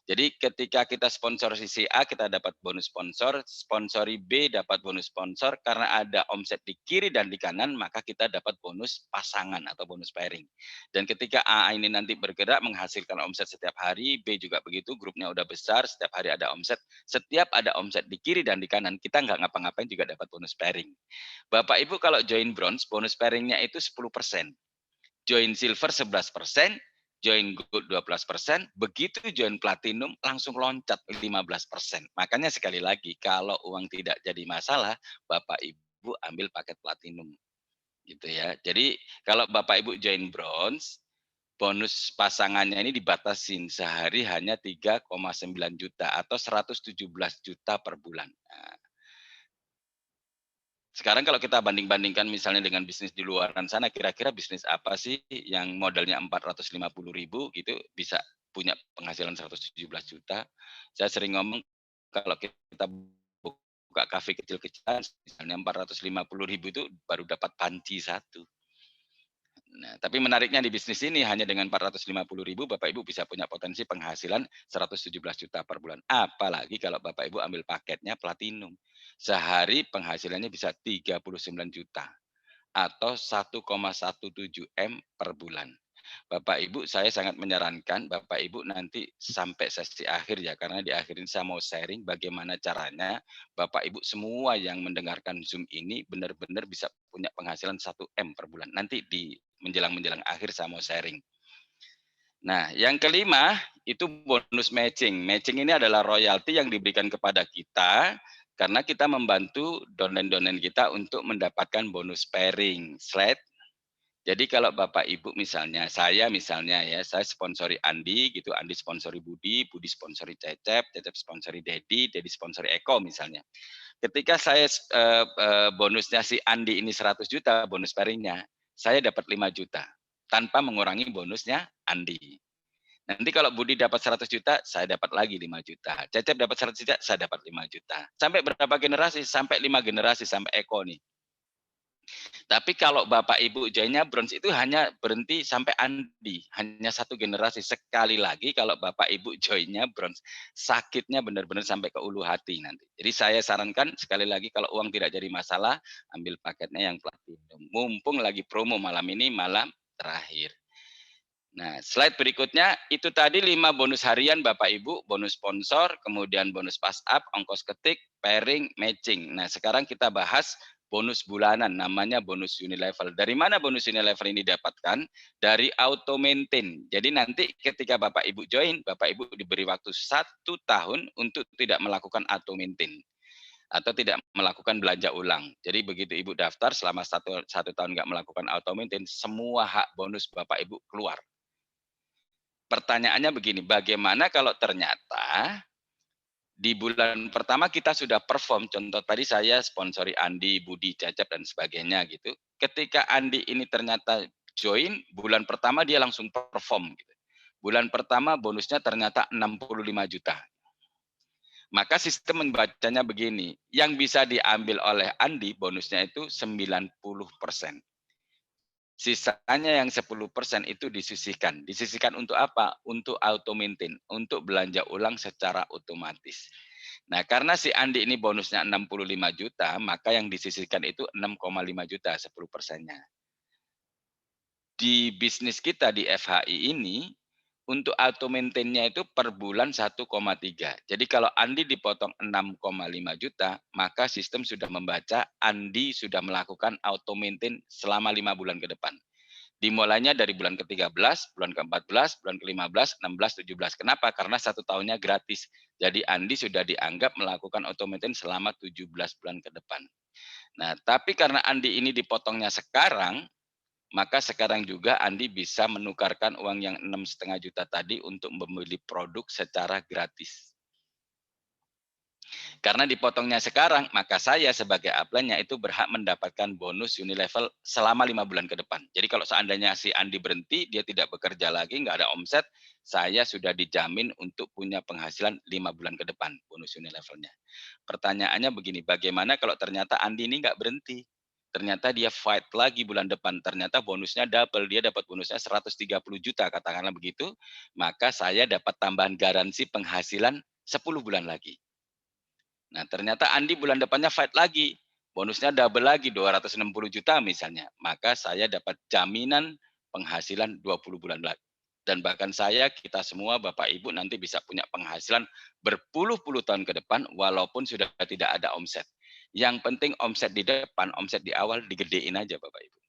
Jadi ketika kita sponsor sisi A, kita dapat bonus sponsor, sponsori B dapat bonus sponsor, karena ada omset di kiri dan di kanan, maka kita dapat bonus pasangan atau bonus pairing. Dan ketika A ini nanti bergerak menghasilkan omset setiap hari, B juga begitu, grupnya udah besar, setiap hari ada omset, setiap ada omset di kiri dan di kanan, kita nggak ngapa-ngapain juga dapat bonus pairing. Bapak Ibu kalau join bronze, bonus pairingnya itu 10%. Join silver 11%, join gold 12%, begitu join platinum langsung loncat 15%. Makanya sekali lagi, kalau uang tidak jadi masalah, Bapak Ibu ambil paket platinum. Gitu ya. Jadi kalau Bapak Ibu join bronze, bonus pasangannya ini dibatasin sehari hanya 3,9 juta atau 117 juta per bulan. Nah, sekarang kalau kita banding-bandingkan misalnya dengan bisnis di luaran sana, kira-kira bisnis apa sih yang modalnya 450.000 gitu bisa punya penghasilan 117 juta. Saya sering ngomong kalau kita buka kafe kecil-kecilan misalnya 450.000 itu baru dapat panci 1. Nah, tapi menariknya di bisnis ini hanya dengan 450.000 Bapak Ibu bisa punya potensi penghasilan 117 juta per bulan. Apalagi kalau Bapak Ibu ambil paketnya platinum. Sehari penghasilannya bisa 39 juta atau 1,17 M per bulan. Bapak Ibu, saya sangat menyarankan Bapak Ibu nanti sampai sesi akhir ya, karena di akhir ini saya mau sharing bagaimana caranya Bapak Ibu semua yang mendengarkan Zoom ini benar-benar bisa punya penghasilan 1 M per bulan. Nanti di menjelang akhir saya mau sharing. Nah, yang kelima itu bonus matching. Matching ini adalah royalti yang diberikan kepada kita karena kita membantu donen-donen kita untuk mendapatkan bonus pairing. Slide. Jadi kalau Bapak Ibu misalnya, saya sponsori Andi gitu, Andi sponsori Budi, Budi sponsori Cecep, Cecep sponsori Dedi, Dedi sponsori Eko misalnya. Ketika saya bonusnya si Andi ini 100 juta bonus pairingnya, saya dapat 5 juta tanpa mengurangi bonusnya Andi. Nanti kalau Budi dapat 100 juta, saya dapat lagi 5 juta. Cecep dapat 100 juta, saya dapat 5 juta. Sampai berapa generasi? Sampai 5 generasi, sampai Eko nih. Tapi kalau Bapak Ibu joinnya bronze itu hanya berhenti sampai Andi, hanya satu generasi. Sekali lagi kalau Bapak Ibu joinnya bronze, sakitnya benar-benar sampai ke ulu hati nanti. Jadi saya sarankan sekali lagi kalau uang tidak jadi masalah, ambil paketnya yang platinum. Mumpung lagi promo malam ini, malam terakhir. Nah, slide berikutnya itu tadi 5 bonus harian Bapak Ibu, bonus sponsor, kemudian bonus pass up, ongkos ketik, pairing, matching. Nah, sekarang kita bahas bonus bulanan, namanya bonus Unilevel. Dari mana bonus Unilevel ini dapatkan? Dari auto maintain. Jadi nanti ketika Bapak Ibu join, Bapak Ibu diberi waktu 1 tahun untuk tidak melakukan auto maintain atau tidak melakukan belanja ulang. Jadi begitu Ibu daftar selama satu tahun nggak melakukan auto maintain, semua hak bonus Bapak Ibu keluar. Pertanyaannya begini, bagaimana kalau ternyata di bulan pertama kita sudah perform, contoh tadi saya sponsori Andi, Budi, Cecep, dan sebagainya gitu. Ketika Andi ini ternyata join, bulan pertama dia langsung perform. Gitu. Bulan pertama bonusnya ternyata 65 juta. Maka sistem membacanya begini, yang bisa diambil oleh Andi bonusnya itu 90%. Sisanya yang 10% itu disisihkan. Disisihkan untuk apa? Untuk auto maintain, untuk belanja ulang secara otomatis. Nah, karena si Andi ini bonusnya 65 juta, maka yang disisihkan itu 6,5 juta, 10%-nya. Di bisnis kita di FHI ini, untuk auto maintain-nya itu per bulan 1,3. Jadi kalau Andi dipotong 6,5 juta, maka sistem sudah membaca Andi sudah melakukan auto maintain selama 5 bulan ke depan. Dimulainya dari bulan ke-13, bulan ke-14, bulan ke-15, 16, 17. Kenapa? Karena 1 tahunnya gratis. Jadi Andi sudah dianggap melakukan auto maintain selama 17 bulan ke depan. Nah, tapi karena Andi ini dipotongnya sekarang, maka sekarang juga Andi bisa menukarkan uang yang 6,5 juta tadi untuk membeli produk secara gratis. Karena dipotongnya sekarang, maka saya sebagai upline-nya itu berhak mendapatkan bonus Unilevel selama 5 bulan ke depan. Jadi kalau seandainya si Andi berhenti, dia tidak bekerja lagi, nggak ada omset, saya sudah dijamin untuk punya penghasilan 5 bulan ke depan bonus Unilevel-nya. Pertanyaannya begini, bagaimana kalau ternyata Andi ini nggak berhenti? Ternyata dia fight lagi bulan depan, ternyata bonusnya double, dia dapat bonusnya 130 juta, katakanlah begitu, maka saya dapat tambahan garansi penghasilan 10 bulan lagi. Nah, ternyata Andi bulan depannya fight lagi. Bonusnya double lagi 260 juta misalnya. Maka saya dapat jaminan penghasilan 20 bulan lagi. Dan bahkan saya, kita semua Bapak Ibu nanti bisa punya penghasilan berpuluh-puluh tahun ke depan walaupun sudah tidak ada omset. Yang penting omset di depan, omset di awal digedein aja Bapak Ibu.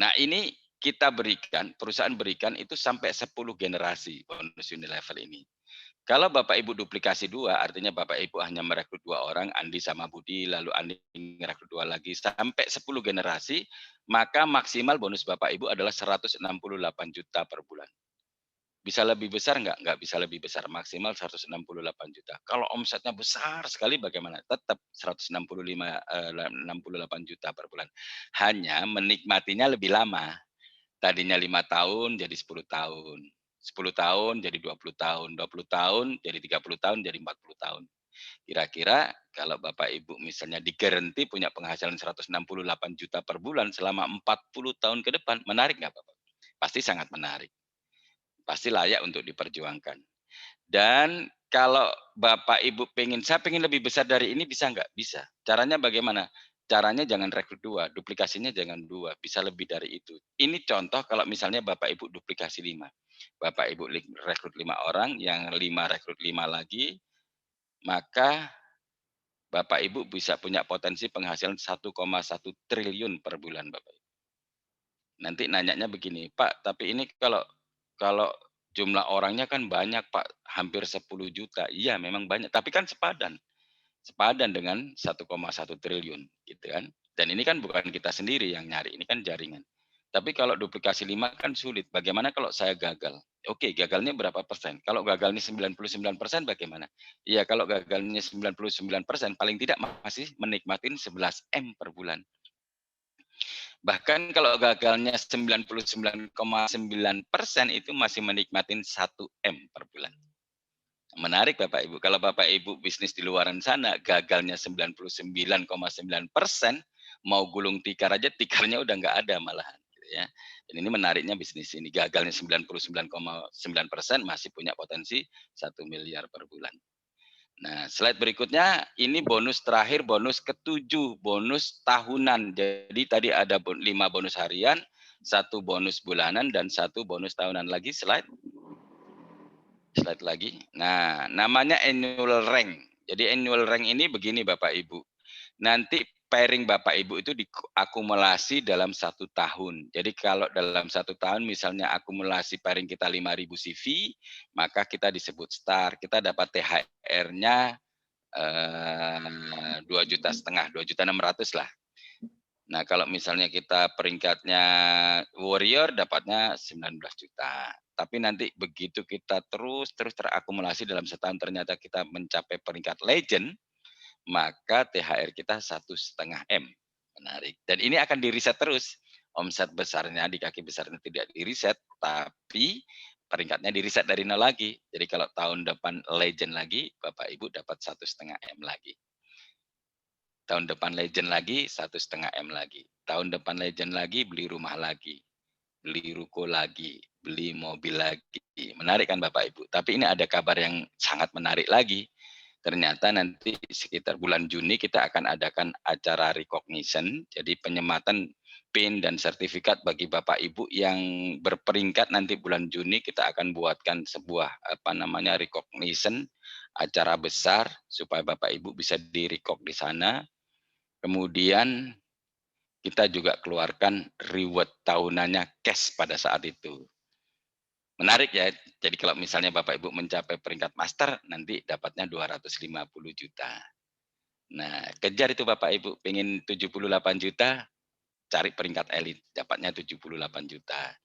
Nah, ini kita berikan, perusahaan berikan itu sampai 10 generasi bonus Unilevel ini. Kalau Bapak Ibu duplikasi 2, artinya Bapak Ibu hanya merekrut 2 orang, Andi sama Budi, lalu Andi merekrut 2 lagi, sampai 10 generasi, maka maksimal bonus Bapak Ibu adalah 168 juta per bulan. Bisa lebih besar nggak? Nggak bisa lebih besar, maksimal 168 juta. Kalau omsetnya besar sekali bagaimana? Tetap 68 juta per bulan. Hanya menikmatinya lebih lama. Tadinya 5 tahun jadi 10 tahun. 10 tahun jadi 20 tahun, 20 tahun jadi 30 tahun, jadi 40 tahun. Kira-kira kalau Bapak Ibu misalnya digaranti punya penghasilan 168 juta per bulan selama 40 tahun ke depan, menarik nggak Bapak? Pasti sangat menarik. Pasti layak untuk diperjuangkan. Dan kalau Bapak Ibu pengen, saya pengen lebih besar dari ini bisa nggak? Bisa. Caranya bagaimana? Caranya jangan rekrut 2, duplikasinya jangan 2, bisa lebih dari itu. Ini contoh kalau misalnya Bapak Ibu duplikasi 5. Bapak Ibu rekrut 5 orang, yang 5 rekrut 5 lagi, maka Bapak Ibu bisa punya potensi penghasilan 1,1 triliun per bulan Bapak Ibu. Nanti nanyanya begini, Pak, tapi ini kalau jumlah orangnya kan banyak Pak, hampir 10 juta. Iya memang banyak, tapi kan sepadan. Sepadan dengan 1,1 triliun gitu kan. Dan ini kan bukan kita sendiri yang nyari, ini kan jaringan. Tapi kalau duplikasi 5 kan sulit. Bagaimana kalau saya gagal? Oke, gagalnya berapa persen? Kalau gagalnya 99% bagaimana? Iya, kalau gagalnya 99% paling tidak masih menikmatin 11 M per bulan. Bahkan kalau gagalnya 99,9% itu masih menikmatin 1 M per bulan. Menarik Bapak Ibu, kalau Bapak Ibu bisnis di luaran sana gagalnya 99,9%, mau gulung tikar aja tikarnya udah nggak ada malahan gitu ya. Dan ini menariknya bisnis ini, gagalnya 99,9% masih punya potensi 1 miliar per bulan. Nah, slide berikutnya ini bonus terakhir, bonus ke-7, bonus tahunan. Jadi tadi ada 5 bonus harian, 1 bonus bulanan dan 1 bonus tahunan. Lagi slide lagi. Nah, namanya annual rank. Jadi annual rank ini begini Bapak Ibu. Nanti pairing Bapak Ibu itu diakumulasi dalam 1 tahun. Jadi kalau dalam 1 tahun misalnya akumulasi pairing kita 5.000 CV, maka kita disebut star. Kita dapat THR-nya 2,5 juta, 2.600.000 lah. Nah, kalau misalnya kita peringkatnya warrior dapatnya 19 juta. Tapi nanti begitu kita terus terakumulasi dalam setahun ternyata kita mencapai peringkat legend, maka THR kita 1,5 M. Menarik. Dan ini akan di-reset terus. Omset besarnya di kaki besarnya tidak di-reset, tapi peringkatnya di-reset dari nol lagi. Jadi kalau tahun depan legend lagi, Bapak Ibu dapat 1,5 M lagi. Tahun depan legend lagi 1,5 M lagi. Tahun depan legend lagi beli rumah lagi, beli ruko lagi, beli mobil lagi. Menarik kan Bapak Ibu? Tapi ini ada kabar yang sangat menarik lagi. Ternyata nanti sekitar bulan Juni kita akan adakan acara recognition, jadi penyematan PIN dan sertifikat bagi Bapak Ibu yang berperingkat nanti bulan Juni kita akan buatkan sebuah recognition acara besar supaya Bapak Ibu bisa di-recog di sana. Kemudian kita juga keluarkan reward tahunannya cash pada saat itu. Menarik ya, jadi kalau misalnya Bapak Ibu mencapai peringkat master, nanti dapatnya 250 juta. Nah, kejar itu Bapak Ibu, pengen 78 juta, cari peringkat elit, dapatnya 78 juta.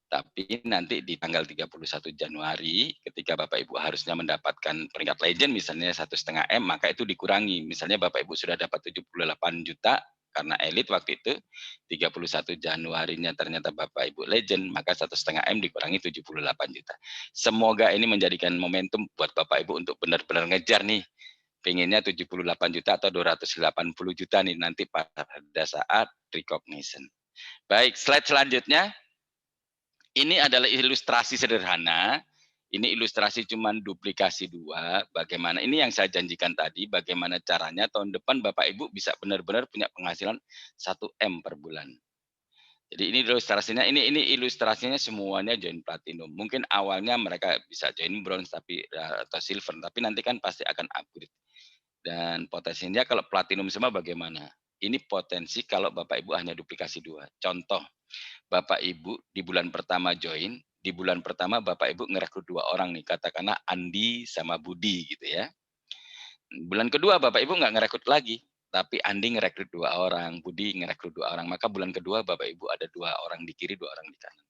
Tapi nanti di tanggal 31 Januari, ketika Bapak Ibu harusnya mendapatkan peringkat legend, misalnya 1,5 M, maka itu dikurangi. Misalnya Bapak Ibu sudah dapat 78 juta, karena elit waktu itu, 31 Januarinya ternyata Bapak Ibu legend, maka 1,5 M dikurangi 78 juta. Semoga ini menjadikan momentum buat Bapak Ibu untuk benar-benar ngejar nih, pengennya 78 juta atau 280 juta nih nanti pada saat recognition. Baik, slide selanjutnya. Ini adalah ilustrasi sederhana. Ini ilustrasi cuman duplikasi 2. Bagaimana, ini yang saya janjikan tadi, bagaimana caranya tahun depan Bapak Ibu bisa benar-benar punya penghasilan 1 M per bulan. Jadi ini ilustrasinya, ini ilustrasinya semuanya join platinum. Mungkin awalnya mereka bisa join bronze tapi atau silver, tapi nanti kan pasti akan upgrade. Dan potensinya kalau platinum semua bagaimana? Ini potensi kalau Bapak Ibu hanya duplikasi 2. Contoh, Bapak Ibu di bulan pertama join, di bulan pertama Bapak Ibu ngerekrut 2 orang nih, katakanlah Andi sama Budi gitu ya. Bulan kedua Bapak Ibu nggak ngerekrut lagi, tapi Andi ngerekrut 2 orang, Budi ngerekrut 2 orang, maka bulan kedua Bapak Ibu ada 2 orang di kiri, 2 orang di kanan.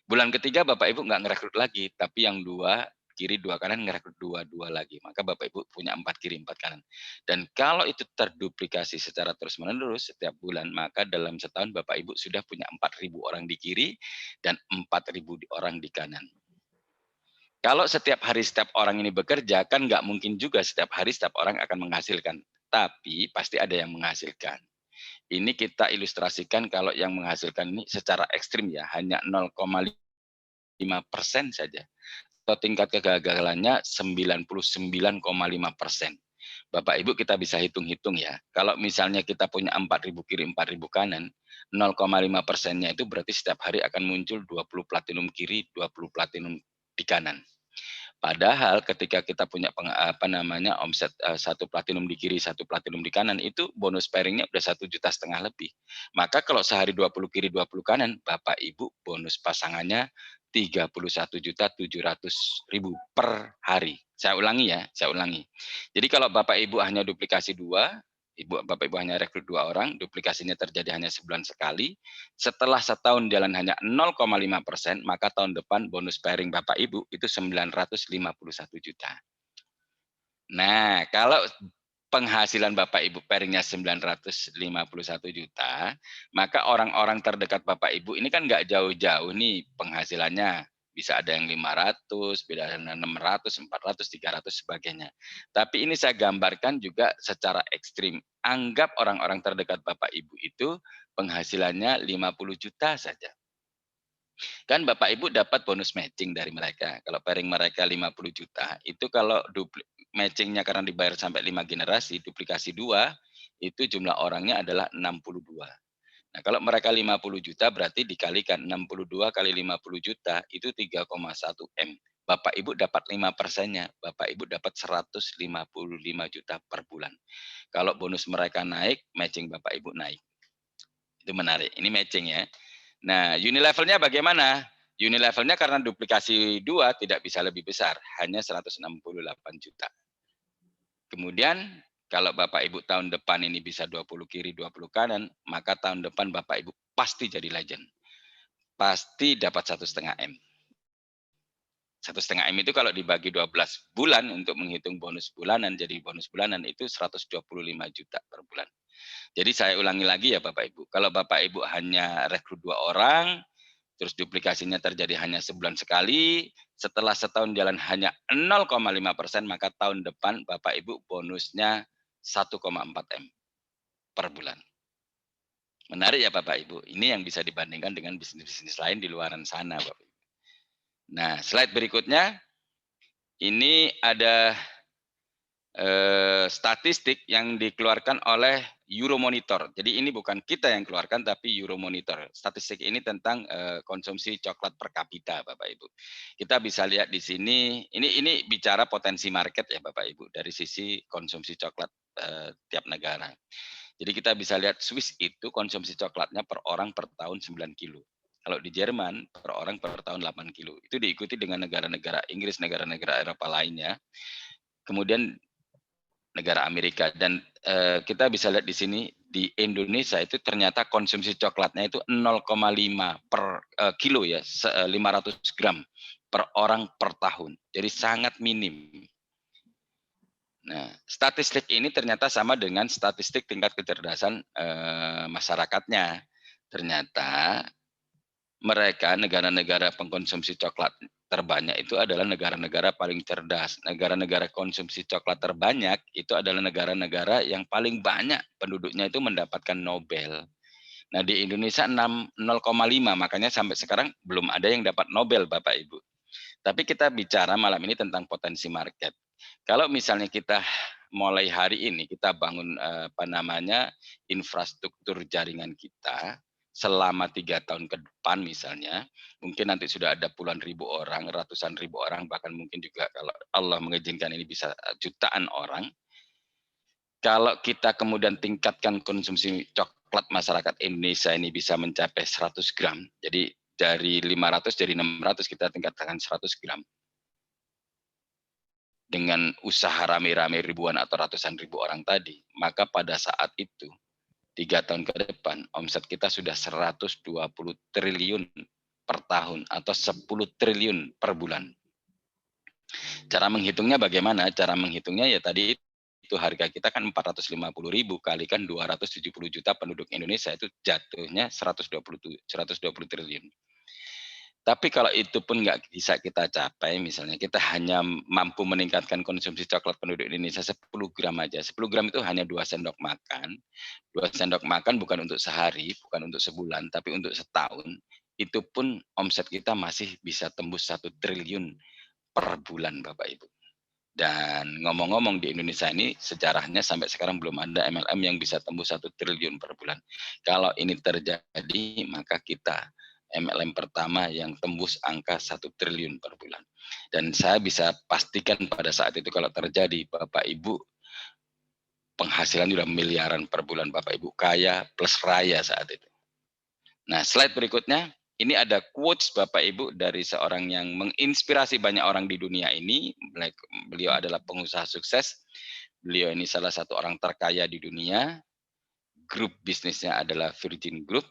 Bulan ketiga Bapak Ibu nggak ngerekrut lagi, tapi yang 2 kiri 2 kanan ngerekrut 2 lagi. Maka Bapak Ibu punya 4 kiri 4 kanan. Dan kalau itu terduplikasi secara terus-menerus setiap bulan, maka dalam setahun Bapak Ibu sudah punya 4.000 orang di kiri dan 4.000 orang di kanan. Kalau setiap hari setiap orang ini bekerja, kan nggak mungkin juga setiap hari setiap orang akan menghasilkan. Tapi pasti ada yang menghasilkan. Ini kita ilustrasikan kalau yang menghasilkan ini secara ekstrim ya, hanya 0,5% saja. Atau tingkat kegagalannya 99,5%. Bapak Ibu kita bisa hitung-hitung ya. Kalau misalnya kita punya 4.000 kiri, 4.000 kanan, 0,5%-nya itu berarti setiap hari akan muncul 20 platinum kiri, 20 platinum di kanan. Padahal ketika kita punya omset 1 platinum di kiri, 1 platinum di kanan, itu bonus pairingnya udah 1,5 juta lebih. Maka kalau sehari 20 kiri, 20 kanan, Bapak Ibu bonus pasangannya 31.700.000 per hari. Saya ulangi ya, saya ulangi. Jadi kalau Bapak Ibu hanya duplikasi 2, Bapak Ibu hanya rekrut 2 orang, duplikasinya terjadi hanya sebulan sekali. Setelah setahun jalan hanya 0,5%, maka tahun depan bonus pairing Bapak Ibu itu 951 juta. Nah, kalau penghasilan Bapak Ibu pairingnya 951 juta, maka orang-orang terdekat Bapak Ibu ini kan nggak jauh-jauh nih penghasilannya. Bisa ada yang 500, beda dengan 600, 400, 300 sebagainya. Tapi ini saya gambarkan juga secara ekstrim. Anggap orang-orang terdekat Bapak Ibu itu penghasilannya 50 juta saja. Kan Bapak Ibu dapat bonus matching dari mereka. Kalau pairing mereka 50 juta, itu kalau matchingnya karena dibayar sampai 5 generasi, duplikasi 2, itu jumlah orangnya adalah 62. Nah, kalau mereka 50 juta berarti dikalikan 62 kali 50 juta itu 3,1 M. Bapak Ibu dapat 5%-nya, Bapak Ibu dapat 155 juta per bulan. Kalau bonus mereka naik, matching Bapak Ibu naik. Itu menarik. Ini matching ya. Nah, Unilevelnya bagaimana? Unilevelnya karena duplikasi 2 tidak bisa lebih besar, hanya 168 juta. Kemudian kalau Bapak Ibu tahun depan ini bisa 20 kiri, 20 kanan, maka tahun depan Bapak Ibu pasti jadi legend. Pasti dapat 1,5 M. 1,5 M itu kalau dibagi 12 bulan untuk menghitung bonus bulanan, jadi bonus bulanan itu 125 juta per bulan. Jadi saya ulangi lagi ya Bapak Ibu, kalau Bapak Ibu hanya rekrut 2 orang, terus duplikasinya terjadi hanya sebulan sekali, setelah setahun jalan hanya 0,5%, maka tahun depan Bapak Ibu bonusnya 1,4 M per bulan. Menarik ya Bapak Ibu, ini yang bisa dibandingkan dengan bisnis-bisnis lain di luaran sana Bapak Ibu. Nah, slide berikutnya, ini ada statistik yang dikeluarkan oleh Euromonitor. Jadi ini bukan kita yang keluarkan, tapi Euromonitor. Statistik ini tentang konsumsi coklat per kapita, Bapak Ibu. Kita bisa lihat di sini, ini bicara potensi market ya, Bapak Ibu, dari sisi konsumsi coklat tiap negara. Jadi kita bisa lihat Swiss itu konsumsi coklatnya per orang per tahun 9 kilo. Kalau di Jerman per orang per tahun 8 kilo. Itu diikuti dengan negara-negara Inggris, negara-negara Eropa lainnya. Kemudian negara Amerika dan kita bisa lihat di sini di Indonesia itu ternyata konsumsi coklatnya itu 0,5 per kilo ya, 500 gram per orang per tahun. Jadi sangat minim. Nah, statistik ini ternyata sama dengan statistik tingkat kecerdasan masyarakatnya. Ternyata mereka negara-negara pengkonsumsi coklat terbanyak itu adalah negara-negara paling cerdas. Negara-negara konsumsi coklat terbanyak itu adalah negara-negara yang paling banyak penduduknya itu mendapatkan Nobel. Nah, di Indonesia 0,5, makanya sampai sekarang belum ada yang dapat Nobel, Bapak Ibu. Tapi kita bicara malam ini tentang potensi market. Kalau misalnya kita mulai hari ini kita bangun infrastruktur jaringan kita selama 3 tahun ke depan misalnya, mungkin nanti sudah ada puluhan ribu orang, ratusan ribu orang, bahkan mungkin juga kalau Allah mengizinkan ini bisa jutaan orang. Kalau kita kemudian tingkatkan konsumsi coklat masyarakat Indonesia ini bisa mencapai 100 gram, jadi dari 500 jadi 600 kita tingkatkan 100 gram. Dengan usaha rame-rame ribuan atau ratusan ribu orang tadi, maka pada saat itu 3 tahun ke depan omset kita sudah 120 triliun per tahun atau 10 triliun per bulan. Cara menghitungnya bagaimana? Cara menghitungnya ya tadi itu harga kita kan 450.000 kalikan 270 juta penduduk Indonesia itu jatuhnya 120 triliun. Tapi kalau itu pun nggak bisa kita capai, misalnya kita hanya mampu meningkatkan konsumsi coklat penduduk Indonesia 10 gram aja. 10 gram itu hanya 2 sendok makan. 2 sendok makan bukan untuk sehari, bukan untuk sebulan, tapi untuk setahun. Itu pun omset kita masih bisa tembus 1 triliun per bulan, Bapak Ibu. Dan ngomong-ngomong di Indonesia ini sejarahnya sampai sekarang belum ada MLM yang bisa tembus 1 triliun per bulan. Kalau ini terjadi, maka kita MLM pertama yang tembus angka 1 triliun per bulan. Dan saya bisa pastikan pada saat itu kalau terjadi, Bapak Ibu, penghasilan sudah miliaran per bulan, Bapak Ibu kaya plus raya saat itu. Nah, slide berikutnya, ini ada quotes Bapak Ibu dari seorang yang menginspirasi banyak orang di dunia ini. Beliau adalah pengusaha sukses. Beliau ini salah satu orang terkaya di dunia. Grup bisnisnya adalah Virgin Group.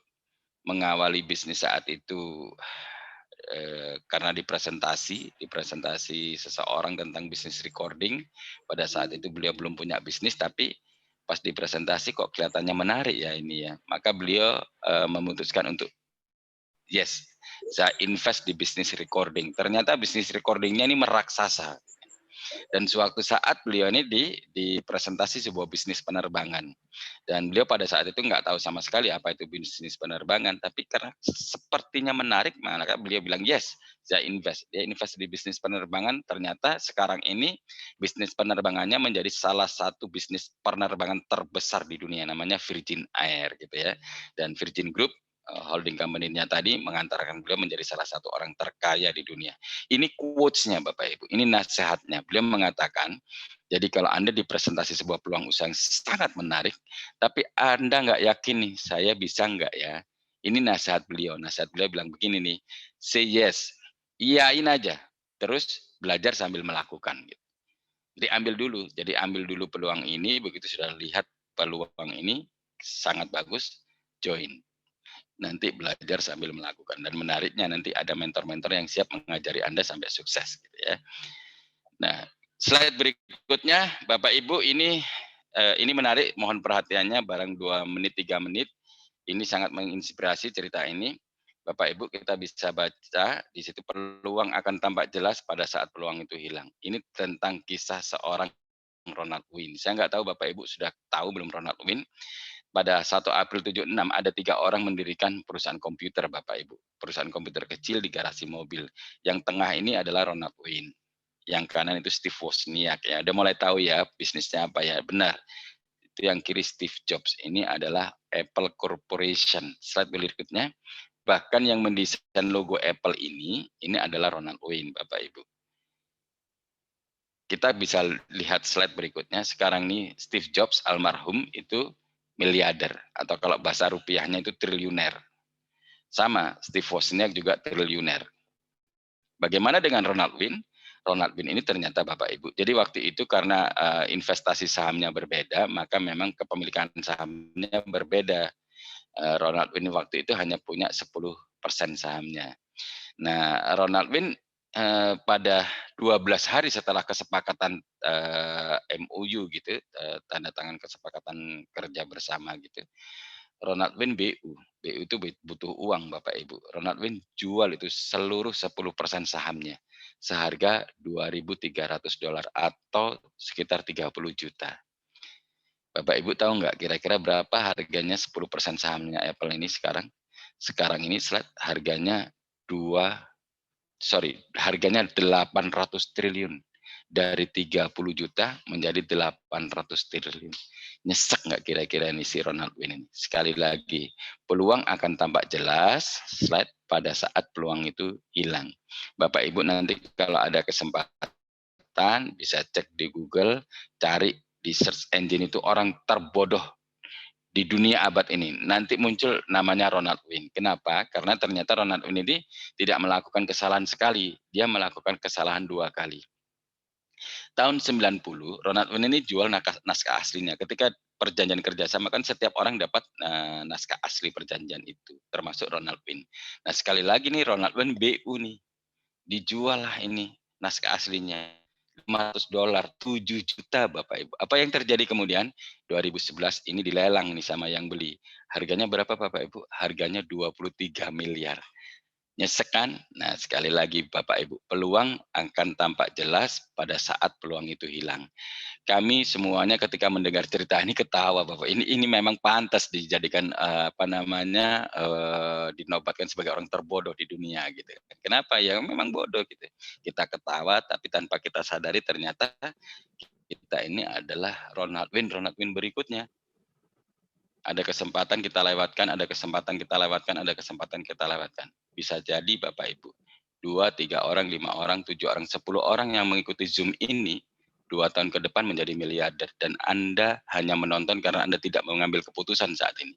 Mengawali bisnis saat itu karena di presentasi seseorang tentang bisnis recording. Pada saat itu beliau belum punya bisnis, tapi pas di presentasi kok kelihatannya menarik ya ini ya. Maka beliau memutuskan untuk yes, saya invest di bisnis recording. Ternyata bisnis recordingnya ini meraksasa. Dan suatu saat beliau ini di presentasi sebuah bisnis penerbangan. Dan beliau pada saat itu nggak tahu sama sekali apa itu bisnis penerbangan. Tapi karena sepertinya menarik, maka beliau bilang, yes, saya invest. Dia invest di bisnis penerbangan, ternyata sekarang ini bisnis penerbangannya menjadi salah satu bisnis penerbangan terbesar di dunia, namanya Virgin Air gitu ya. Dan Virgin Group, holding company-nya tadi mengantarkan beliau menjadi salah satu orang terkaya di dunia. Ini quotes-nya Bapak Ibu, ini nasihatnya. Beliau mengatakan, jadi kalau Anda dipresentasi sebuah peluang usaha yang sangat menarik, tapi Anda nggak yakin nih, saya bisa nggak ya? Ini nasihat beliau. Nasihat beliau bilang begini nih, say yes, iyain aja, terus belajar sambil melakukan. Gitu. Jadi ambil dulu peluang ini, begitu sudah lihat peluang ini sangat bagus, join. Nanti belajar sambil melakukan, dan menariknya nanti ada mentor-mentor yang siap mengajari Anda sampai sukses gitu ya. Nah, slide berikutnya Bapak Ibu, ini menarik, mohon perhatiannya barang 2 menit 3 menit. Ini sangat menginspirasi cerita ini. Bapak Ibu kita bisa baca di situ, peluang akan tampak jelas pada saat peluang itu hilang. Ini tentang kisah seorang Ronald Wayne. Saya nggak tahu Bapak Ibu sudah tahu belum Ronald Wayne. Pada 1 April 76 ada 3 orang mendirikan perusahaan komputer Bapak Ibu. Perusahaan komputer kecil di garasi mobil. Yang tengah ini adalah Ronald Wayne. Yang kanan itu Steve Wozniak ya. Udah mulai tahu ya bisnisnya apa ya. Benar. Itu yang kiri Steve Jobs. Ini adalah Apple Corporation. Slide berikutnya. Bahkan yang mendesain logo Apple ini adalah Ronald Wayne Bapak Ibu. Kita bisa lihat slide berikutnya. Sekarang nih Steve Jobs almarhum itu miliarder, atau kalau bahasa rupiahnya itu triliuner. Sama, Steve Wozniak juga triliuner. Bagaimana dengan Ronald Wayne? Ronald Wayne ini ternyata Bapak Ibu. Jadi waktu itu karena investasi sahamnya berbeda, maka memang kepemilikan sahamnya berbeda. Ronald Wayne waktu itu hanya punya 10% sahamnya. Nah, Ronald Wayne pada 12 hari setelah kesepakatan MOU gitu, tanda tangan kesepakatan kerja bersama gitu, Ronald Wayne BU itu butuh uang Bapak Ibu. Ronald Wayne jual itu seluruh 10% sahamnya seharga $2.300 atau sekitar 30 juta. Bapak Ibu tahu nggak kira-kira berapa harganya 10% sahamnya Apple ini sekarang? Sekarang ini harganya harganya 800 triliun. Dari 30 juta menjadi 800 triliun. Nyesek nggak kira-kira ini si Ronald Wayne ini? Sekali lagi, peluang akan tampak jelas slide pada saat peluang itu hilang. Bapak Ibu nanti kalau ada kesempatan bisa cek di Google, cari di search engine itu orang terbodoh di dunia abad ini. Nanti muncul namanya Ronald Wayne. Kenapa? Karena ternyata Ronald Wayne ini tidak melakukan kesalahan sekali, dia melakukan kesalahan 2 kali. Tahun 90, Ronald Wayne ini jual naskah aslinya. Ketika perjanjian kerjasama kan setiap orang dapat naskah asli perjanjian itu, termasuk Ronald Wayne. Nah sekali lagi nih Ronald Wayne BU nih, dijual lah ini naskah aslinya. $500, 7 juta Bapak Ibu. Apa yang terjadi kemudian? 2011 ini dilelang nih sama yang beli. Harganya berapa Bapak Ibu? Harganya 23 miliar. Nyesek kan? Nah, sekali lagi Bapak Ibu, peluang akan tampak jelas pada saat peluang itu hilang. Kami semuanya ketika mendengar cerita ini ketawa Bapak. Ini memang pantas dijadikan dinobatkan sebagai orang terbodoh di dunia gitu. Kenapa? Ya memang bodoh gitu. Kita ketawa tapi tanpa kita sadari ternyata kita ini adalah Ronald Wayne berikutnya. Ada kesempatan kita lewatkan, ada kesempatan kita lewatkan, ada kesempatan kita lewatkan. Bisa jadi Bapak Ibu, 2, 3 orang, 5 orang, 7 orang, 10 orang yang mengikuti Zoom ini 2 tahun ke depan menjadi miliarder, dan Anda hanya menonton karena Anda tidak mengambil keputusan saat ini.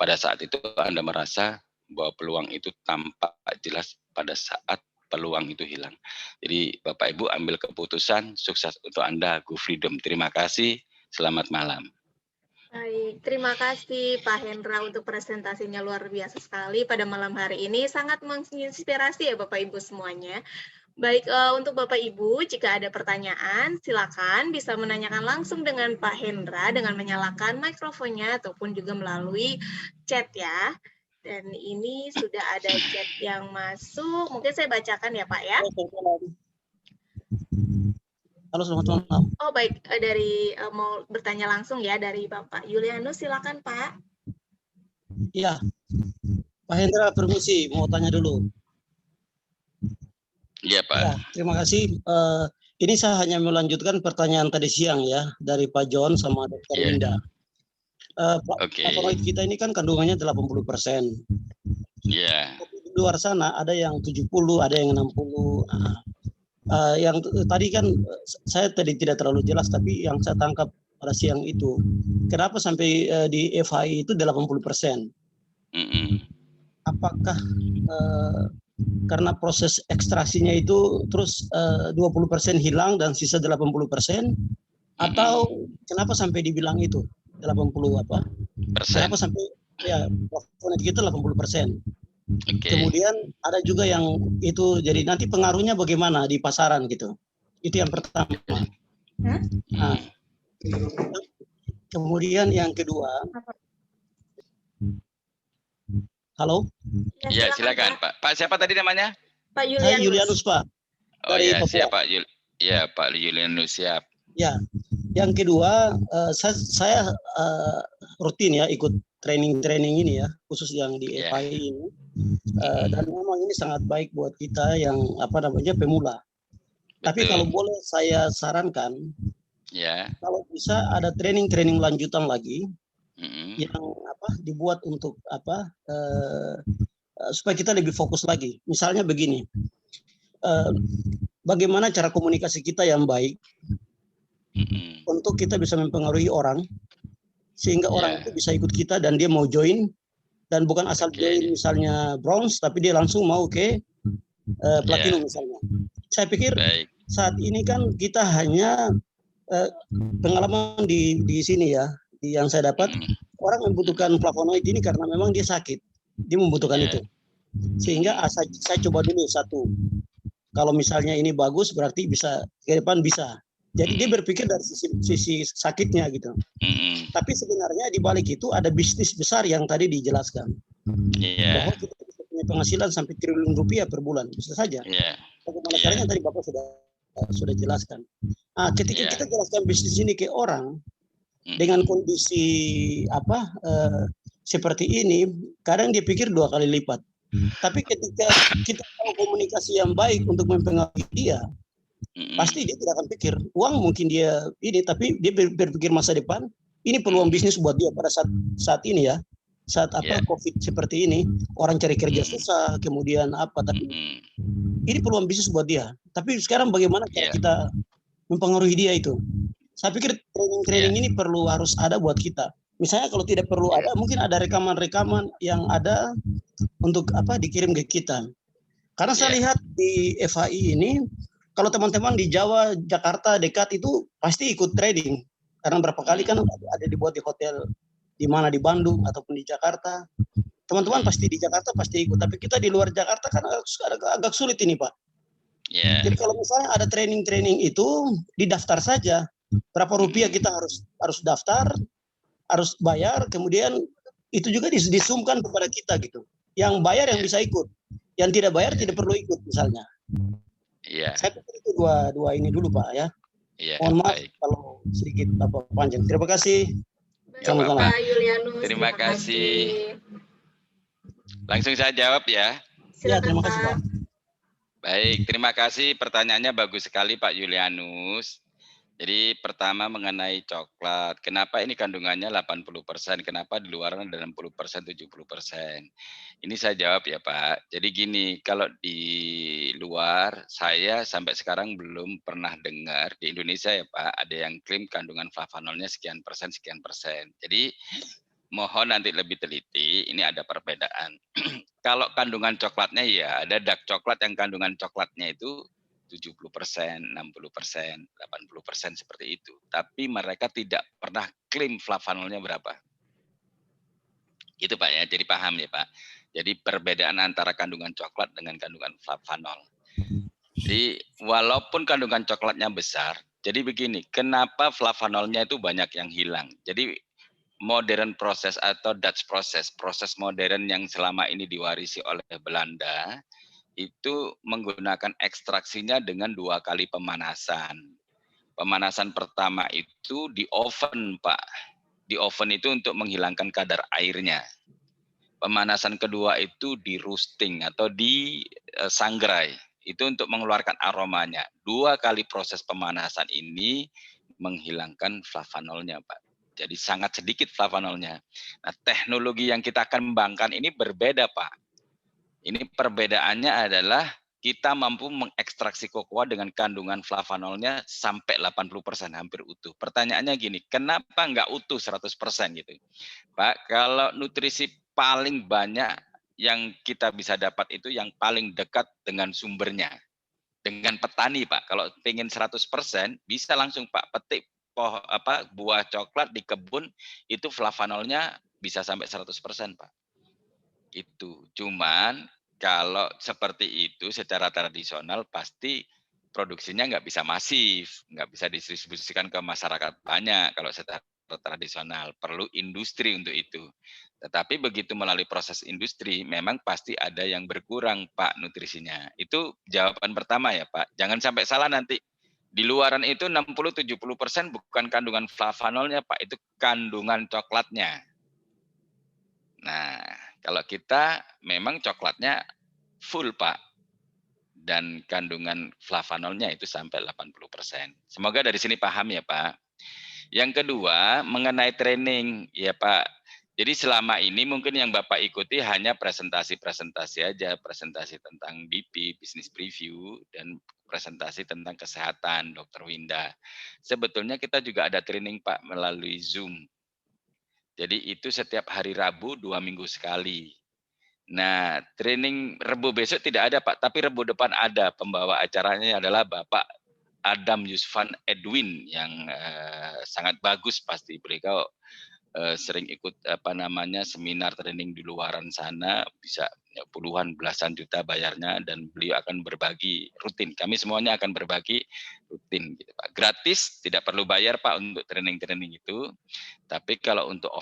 Pada saat itu Anda merasa bahwa peluang itu tampak jelas pada saat peluang itu hilang. Jadi Bapak Ibu ambil keputusan, sukses untuk Anda, go freedom. Terima kasih, selamat malam. Baik, terima kasih Pak Hendra untuk presentasinya luar biasa sekali pada malam hari ini, sangat menginspirasi ya Bapak Ibu semuanya. Baik, untuk Bapak Ibu, jika ada pertanyaan, silakan bisa menanyakan langsung dengan Pak Hendra dengan menyalakan mikrofonnya ataupun juga melalui chat ya. Dan ini sudah ada chat yang masuk, mungkin saya bacakan ya Pak ya. Halo, selamat malam. Halo, selamat malam. Oh baik, dari mau bertanya langsung ya dari Bapak Yulianus, silakan Pak. Iya, Pak Hendra, permisi, mau tanya dulu. Iya Pak. Ya, terima kasih. Ini saya hanya melanjutkan pertanyaan tadi siang ya dari Pak John sama Dr. Iya. Winda. Oke. Flavonoid kita ini kan kandungannya 80%. Iya. Di luar sana ada yang 70, ada yang 60. Yang tadi kan saya tadi tidak terlalu jelas, tapi yang saya tangkap pada siang itu, kenapa sampai di FHI itu 80%? Apakah karena proses ekstraksinya itu terus 20% hilang dan sisa 80%, atau kenapa sampai dibilang itu 80 apa? Persen. Kenapa sampai ya flavonoid kita 80%? Oke. Kemudian ada juga yang itu, jadi nanti pengaruhnya bagaimana di pasaran gitu. Itu yang pertama. Nah, kemudian yang kedua, halo? Ya, silakan Pak. Pak siapa tadi namanya? Pak Saya Yulianus. Yulianus, Pak. Oh Dari ya, Papua. siap Pak ya, Pak Yulianus, siap. Ya, yang kedua, saya rutin ya ikut training ini ya, khusus yang di FI ini. Dan memang ini sangat baik buat kita yang pemula. Betul. Tapi kalau boleh saya sarankan, ya, kalau bisa ada training lanjutan lagi yang dibuat untuk supaya kita lebih fokus lagi. Misalnya begini, bagaimana cara komunikasi kita yang baik untuk kita bisa mempengaruhi orang sehingga orang itu bisa ikut kita dan dia mau join, dan bukan asal join misalnya bronze tapi dia langsung mau ke platinum misalnya. Saya pikir saat ini kan kita hanya pengalaman di sini ya, yang saya dapat, orang membutuhkan flavonoid ini karena memang dia sakit, dia membutuhkan itu. Sehingga saya coba dulu satu, kalau misalnya ini bagus berarti bisa ke depan bisa. Jadi dia berpikir dari sisi sakitnya gitu. Tapi sebenarnya di balik itu ada bisnis besar yang tadi dijelaskan. Bahwa kita bisa punya penghasilan sampai triliun rupiah per bulan, bisa saja. Bagaimana caranya tadi Bapak sudah jelaskan. Nah, ketika kita jelaskan bisnis ini ke orang dengan kondisi seperti ini, kadang dia pikir 2 kali lipat. Tapi ketika kita tahu komunikasi yang baik untuk mempengaruhi dia, pasti dia tidak akan pikir uang, mungkin dia ini, tapi dia berpikir masa depan. Ini peluang bisnis buat dia pada saat ini ya, saat COVID seperti ini, orang cari kerja susah, kemudian tapi ini peluang bisnis buat dia. Tapi sekarang bagaimana cara kita mempengaruhi dia itu? Saya pikir training ini harus ada buat kita. Misalnya kalau tidak perlu ada, mungkin ada rekaman-rekaman yang ada untuk dikirim ke kita. Karena saya lihat di FHI ini, kalau teman-teman di Jawa, Jakarta dekat itu pasti ikut training. Karena berapa kali kan ada dibuat di hotel di mana di Bandung ataupun di Jakarta. Teman-teman pasti di Jakarta pasti ikut, tapi kita di luar Jakarta kan agak sulit ini Pak. Jadi kalau misalnya ada training itu, didaftar saja. Berapa rupiah kita harus daftar, harus bayar, kemudian itu juga disumkan kepada kita gitu. Yang bayar yang bisa ikut, yang tidak bayar tidak perlu ikut misalnya. Saya pikir itu dua ini dulu Pak ya. Mohon maaf kalau sedikit panjang. Terima kasih. Selamat malam. Yulianus. Terima kasih. Langsung saya jawab ya. Silakan, terima kasih Pak. Baik, terima kasih. Pertanyaannya bagus sekali Pak Yulianus. Jadi pertama mengenai coklat, kenapa ini kandungannya 80%, kenapa di luar ada 60%, 70%. Ini saya jawab ya Pak. Jadi gini, kalau di luar saya sampai sekarang belum pernah dengar, di Indonesia ya Pak, ada yang klaim kandungan flavanolnya sekian persen. Jadi mohon nanti lebih teliti, ini ada perbedaan. Kalau kandungan coklatnya ya, ada dark coklat yang kandungan coklatnya itu 70%, 60%, 80% seperti itu. Tapi mereka tidak pernah klaim flavanolnya berapa. Itu Pak ya, jadi paham ya Pak. Jadi perbedaan antara kandungan coklat dengan kandungan flavanol. Jadi walaupun kandungan coklatnya besar, jadi begini, kenapa flavanolnya itu banyak yang hilang. Jadi modern proses atau Dutch proses modern yang selama ini diwarisi oleh Belanda, itu menggunakan ekstraksinya dengan 2 kali pemanasan. Pemanasan pertama itu di oven, Pak. Di oven itu untuk menghilangkan kadar airnya. Pemanasan kedua itu di roasting atau di sangrai. Itu untuk mengeluarkan aromanya. 2 kali proses pemanasan ini menghilangkan flavanolnya, Pak. Jadi sangat sedikit flavanolnya. Nah, teknologi yang kita kembangkan ini berbeda, Pak. Ini perbedaannya adalah kita mampu mengekstraksi kokoa dengan kandungan flavanolnya sampai 80%, hampir utuh. Pertanyaannya gini, kenapa nggak utuh 100% gitu? Pak, kalau nutrisi paling banyak yang kita bisa dapat itu yang paling dekat dengan sumbernya. Dengan petani, Pak. Kalau pengen 100%, bisa langsung Pak petik buah coklat di kebun, itu flavanolnya bisa sampai 100%, Pak. Itu. Cuman kalau seperti itu secara tradisional pasti produksinya nggak bisa masif, nggak bisa didistribusikan ke masyarakat banyak kalau secara tradisional. Perlu industri untuk itu. Tetapi begitu melalui proses industri, memang pasti ada yang berkurang, Pak, nutrisinya. Itu jawaban pertama ya, Pak. Jangan sampai salah nanti. Di luaran itu 60-70% bukan kandungan flavanolnya, Pak. Itu kandungan coklatnya. Nah, kalau kita memang coklatnya full, Pak. Dan kandungan flavanolnya itu sampai 80%. Semoga dari sini paham ya, Pak. Yang kedua, mengenai training, ya Pak. Jadi selama ini mungkin yang Bapak ikuti hanya presentasi-presentasi aja, presentasi tentang BP, business preview, dan presentasi tentang kesehatan, Dr. Winda. Sebetulnya kita juga ada training Pak melalui Zoom. Jadi itu setiap hari Rabu 2 minggu sekali. Nah, training Rabu besok tidak ada Pak, tapi Rabu depan ada. Pembawa acaranya adalah Bapak Adam Yusfan Edwin yang sangat bagus pasti. Beliau sering ikut seminar training di luaran sana, bisa puluhan belasan juta bayarnya, dan beliau akan berbagi rutin. Kami semuanya akan berbagi rutin gitu Pak. Gratis, tidak perlu bayar Pak untuk training-training itu. Tapi kalau untuk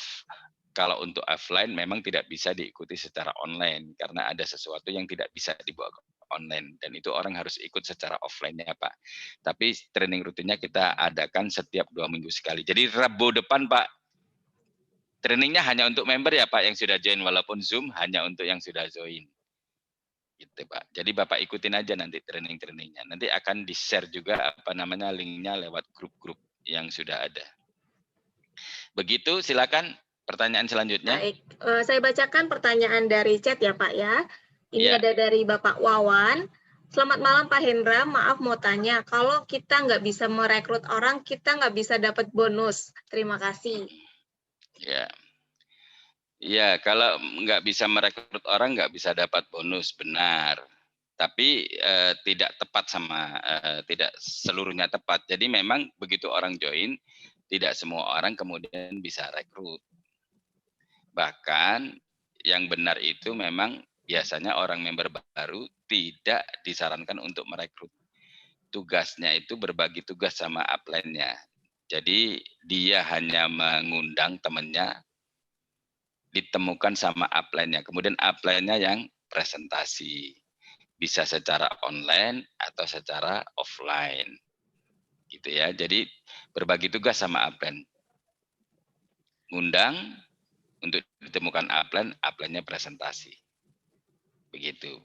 offline memang tidak bisa diikuti secara online karena ada sesuatu yang tidak bisa dibawa online, dan itu orang harus ikut secara offline-nya Pak. Tapi training rutinnya kita adakan setiap 2 minggu sekali. Jadi Rabu depan Pak, trainingnya hanya untuk member ya Pak yang sudah join, walaupun Zoom hanya untuk yang sudah join. Gitu Pak. Jadi Bapak ikutin aja nanti training-trainingnya. Nanti akan di-share juga linknya lewat grup-grup yang sudah ada. Begitu, silakan pertanyaan selanjutnya. Baik, saya bacakan pertanyaan dari chat ya Pak ya. Ini ada dari Bapak Wawan. Selamat malam Pak Hendra, maaf mau tanya, kalau kita nggak bisa merekrut orang, kita nggak bisa dapat bonus. Terima kasih. Ya, kalau nggak bisa merekrut orang, nggak bisa dapat bonus, benar. Tapi tidak tepat tidak seluruhnya tepat. Jadi memang begitu orang join, tidak semua orang kemudian bisa rekrut. Bahkan yang benar itu memang biasanya orang member baru tidak disarankan untuk merekrut. Tugasnya itu berbagi tugas sama upline-nya. Jadi dia hanya mengundang temannya, ditemukan sama upline-nya. Kemudian upline-nya yang presentasi. Bisa secara online atau secara offline. Gitu ya. Jadi berbagi tugas sama upline. Ngundang untuk ditemukan upline, upline-nya presentasi. Begitu.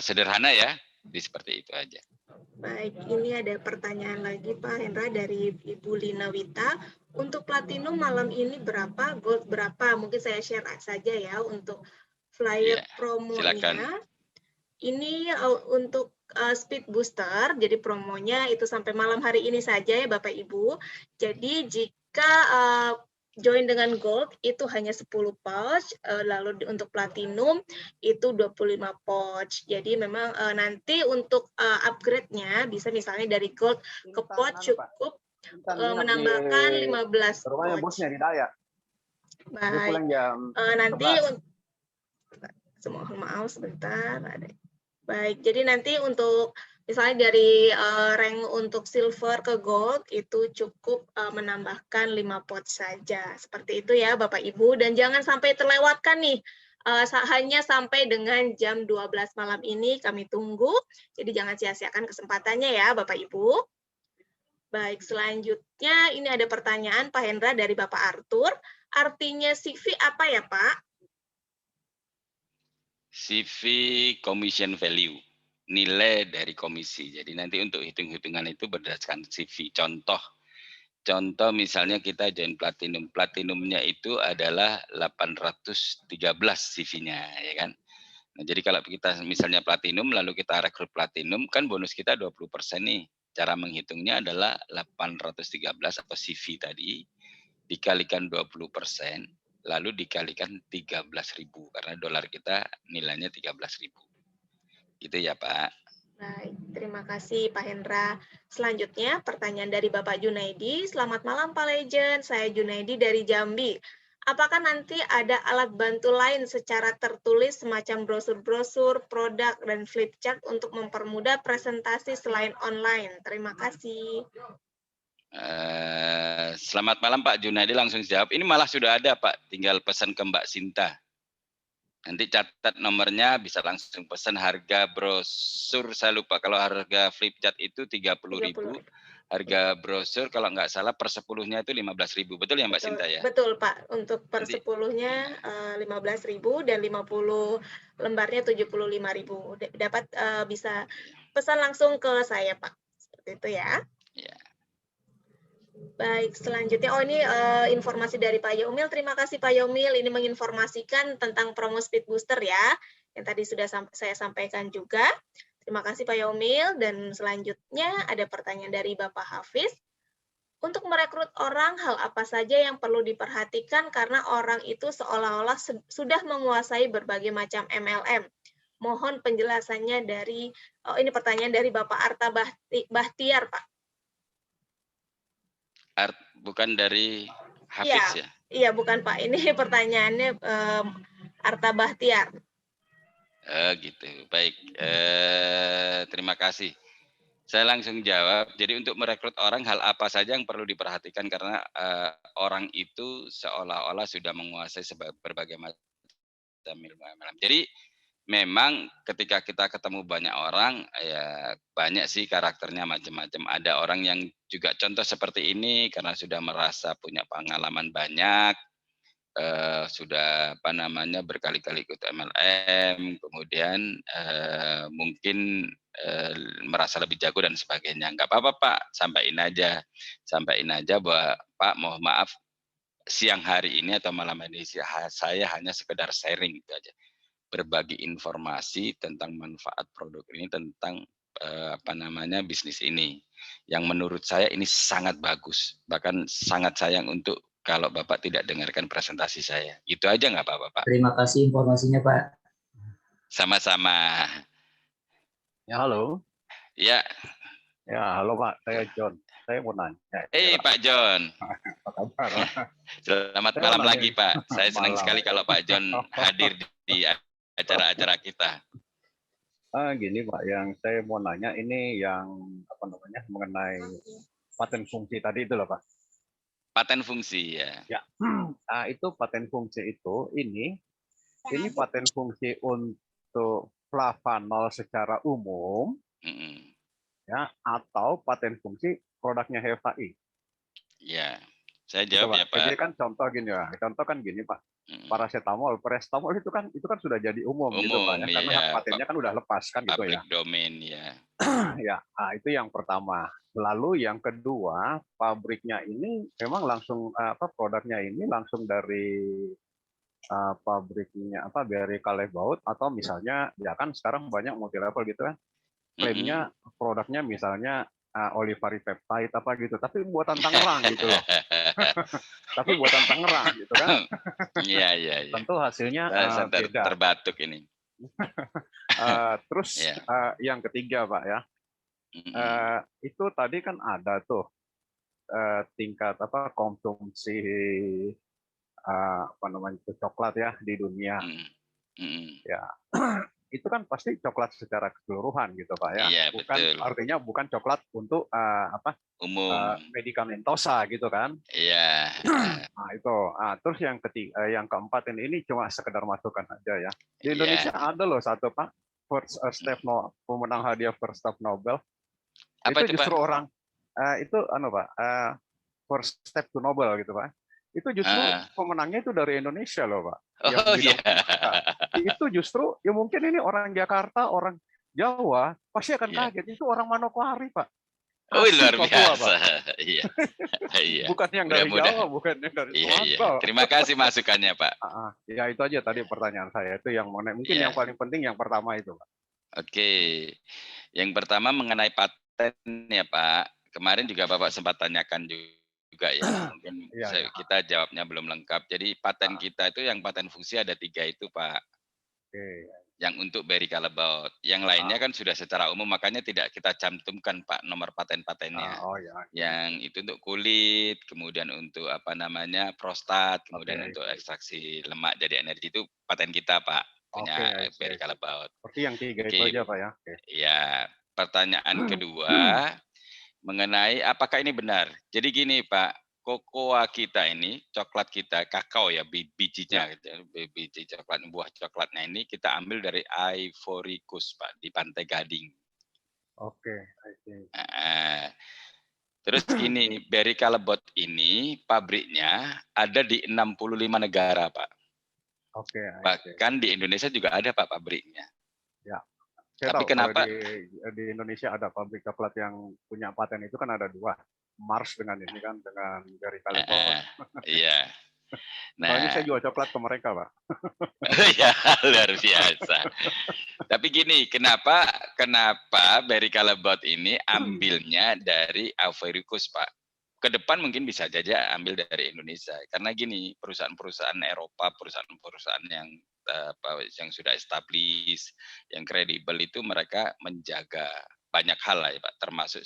Sederhana ya. Jadi seperti itu aja. Baik, ini ada pertanyaan lagi Pak Hendra dari Ibu Lina Wita. Untuk platinum malam ini berapa, gold berapa? Mungkin saya share saja ya untuk flyer promonya. Silakan. Ini untuk speed booster, jadi promonya itu sampai malam hari ini saja ya Bapak Ibu. Jadi jika join dengan gold itu hanya 10 pouch, lalu untuk platinum itu 25 pouch. Jadi memang nanti untuk upgrade-nya bisa misalnya dari gold ke pouch cukup menambahkan 15 rumahnya pouch. bosnya di Dayak. Dia Baik. pulang jam Nanti 11. mohon maaf sebentar. Baik, jadi nanti untuk misalnya dari rank untuk silver ke gold itu cukup menambahkan 5 pot saja. Seperti itu ya Bapak Ibu, dan jangan sampai terlewatkan nih. Hanya sampai dengan jam 12 malam ini kami tunggu. Jadi jangan sia-siakan kesempatannya ya Bapak Ibu. Baik, selanjutnya ini ada pertanyaan Pak Hendra dari Bapak Arthur. Artinya CV apa ya Pak? CV commission value, nilai dari komisi. Jadi nanti untuk hitung-hitungan itu berdasarkan CV. Contoh misalnya kita join platinum. Platinumnya itu adalah 813 CV-nya, ya kan? Nah, jadi kalau kita misalnya platinum, lalu kita rekrut platinum, kan bonus kita 20% nih. Cara menghitungnya adalah 813 atau CV tadi, dikalikan 20%, lalu dikalikan 13.000 karena dolar kita nilainya 13.000. Gitu ya Pak. Baik, terima kasih Pak Hendra. Selanjutnya pertanyaan dari Bapak Junaidi. Selamat malam Pak Legend, saya Junaidi dari Jambi. Apakah nanti ada alat bantu lain secara tertulis semacam brosur-brosur, produk, dan flip chart untuk mempermudah presentasi selain online? Terima kasih. Selamat malam Pak Junaidi, langsung jawab. Ini malah sudah ada Pak, tinggal pesan ke Mbak Sinta. Nanti catat nomornya, bisa langsung pesan. Harga brosur, saya lupa, kalau harga flip chart itu 30.000. Harga brosur kalau nggak salah per 10-nya itu 15.000. Betul ya Mbak Sinta ya? Betul Pak, untuk per Nanti, 10-nya 15.000 dan 50 lembarnya 75.000. Dapat bisa pesan langsung ke saya Pak. Seperti itu ya. ya. Baik, selanjutnya, ini informasi dari Pak Yaumil. Terima kasih Pak Yaumil, ini menginformasikan tentang promo Speed Booster ya, yang tadi sudah saya sampaikan juga. Terima kasih Pak Yaumil, dan selanjutnya ada pertanyaan dari Bapak Hafiz. Untuk merekrut orang, hal apa saja yang perlu diperhatikan karena orang itu seolah-olah sudah menguasai berbagai macam MLM. Mohon penjelasannya dari, ini pertanyaan dari Bapak Arta Bahtiar, Pak. Bukan dari Hafiz ya? Iya, bukan Pak. Ini pertanyaannya Arta Bahtiar. Gitu. Baik. Terima kasih. Saya langsung jawab. Jadi untuk merekrut orang, hal apa saja yang perlu diperhatikan karena orang itu seolah-olah sudah menguasai berbagai macam ilmu MLM. Jadi memang ketika kita ketemu banyak orang, ya banyak sih karakternya macam-macam. Ada orang yang juga contoh seperti ini karena sudah merasa punya pengalaman banyak, sudah berkali-kali ikut MLM, kemudian mungkin merasa lebih jago dan sebagainya. Enggak apa-apa Pak, sampaikan aja bahwa Pak mohon maaf siang hari ini atau malam ini saya hanya sekedar sharing gitu aja, berbagi informasi tentang manfaat produk ini, tentang bisnis ini yang menurut saya ini sangat bagus, bahkan sangat sayang untuk kalau Bapak tidak dengarkan presentasi saya. Itu aja nggak apa-apa Pak. Terima kasih informasinya Pak. Sama-sama. Ya halo. Ya. Ya halo Pak, saya John. Saya mau nanya. Pak John. Apa kabar? Selamat malam lagi Pak. Saya senang sekali kalau Pak John hadir di acara-acara kita. Gini Pak, yang saya mau nanya ini yang mengenai paten fungsi tadi itu loh Pak. Paten fungsi ya. Ya. Itu paten fungsi itu ini paten fungsi untuk flavanol secara umum, ya, atau paten fungsi produknya HFI. Ya, saya jawab ya Pak. Jadi kan contoh kan gini Pak. Paracetamol itu kan sudah jadi umum gitu Pak ya, karena hak patennya kan udah lepas kan gitu ya. Public domain ya. Ya, itu yang pertama. Lalu yang kedua, pabriknya ini memang langsung produknya ini langsung dari pabriknya dari Caleb Baut, atau misalnya ya kan sekarang banyak multi level gitu kan. Klaimnya produknya misalnya Olivari peptide apa gitu, tapi buatan Tangerang gitu loh. Tapi buatan Tangerang gitu kan. Iya, iya, iya. Tentu hasilnya Saya beda. terbatuk ini. Terus yang ketiga Pak ya, itu tadi kan ada tuh tingkat konsumsi apa namanya itu coklat ya di dunia. Ya itu kan pasti coklat secara keseluruhan gitu Pak ya. Iya, bukan betul. artinya bukan coklat untuk Umum. medikamentosa gitu kan. Iya. Nah itu. Terus yang ketiga, yang keempat ini cuma sekedar masukan aja ya. Di Indonesia ada loh satu Pak, pemenang hadiah First Step Nobel. Apa itu justru Pak? orang itu Pak, First Step to Nobel gitu Pak. Itu justru pemenangnya itu dari Indonesia loh Pak. Oh iya. Itu justru ya mungkin ini orang Jakarta, orang Jawa pasti akan kaget. Itu orang Manokwari Pak. Oh luar biasa. Iya. Iya. Bukan yang dari Jawa, bukan yang dari Sumatera. Terima kasih masukannya Pak. Ya itu aja tadi pertanyaan saya, itu yang mungkin yang paling penting yang pertama itu Pak. Oke. Yang pertama mengenai paten ya Pak. Kemarin juga Bapak sempat tanyakan juga ya. Mungkin kita jawabnya belum lengkap. Jadi paten kita itu yang paten fungsi ada 3 itu Pak. Oke. Yang untuk Barry Callebaut. Yang lainnya kan sudah secara umum, makanya tidak kita cantumkan Pak nomor paten-patennya. Yang itu untuk kulit, kemudian untuk prostat, kemudian untuk ekstraksi lemak jadi energi, itu paten kita Pak, punya Barry Callebaut. Seperti yang 3 itu aja Pak ya. Ya, pertanyaan kedua mengenai apakah ini benar. Jadi gini Pak, kokoa kita ini, coklat kita, kakao ya, bijinya, biji coklat, buah coklatnya ini kita ambil dari Ivory Coast Pak, di Pantai Gading. Oke. Terus gini, Barry Callebaut ini pabriknya ada di 65 negara Pak. Oke. Bahkan di Indonesia juga ada Pak pabriknya. Ya. Tapi kenapa di Indonesia ada pabrik coklat yang punya paten itu kan ada 2. Mars dengan ini kan, dengan Barry Callebaut. Iya. Nah, soalnya saya jual coklat ke mereka, Pak. Ya, luar biasa. Tapi gini, kenapa Barry Callebaut ini ambilnya dari Ivory Coast, Pak? Ke depan mungkin bisa saja ambil dari Indonesia. Karena gini, perusahaan-perusahaan Eropa, perusahaan-perusahaan yang sudah established, yang kredibel itu mereka menjaga banyak hal lah ya Pak, termasuk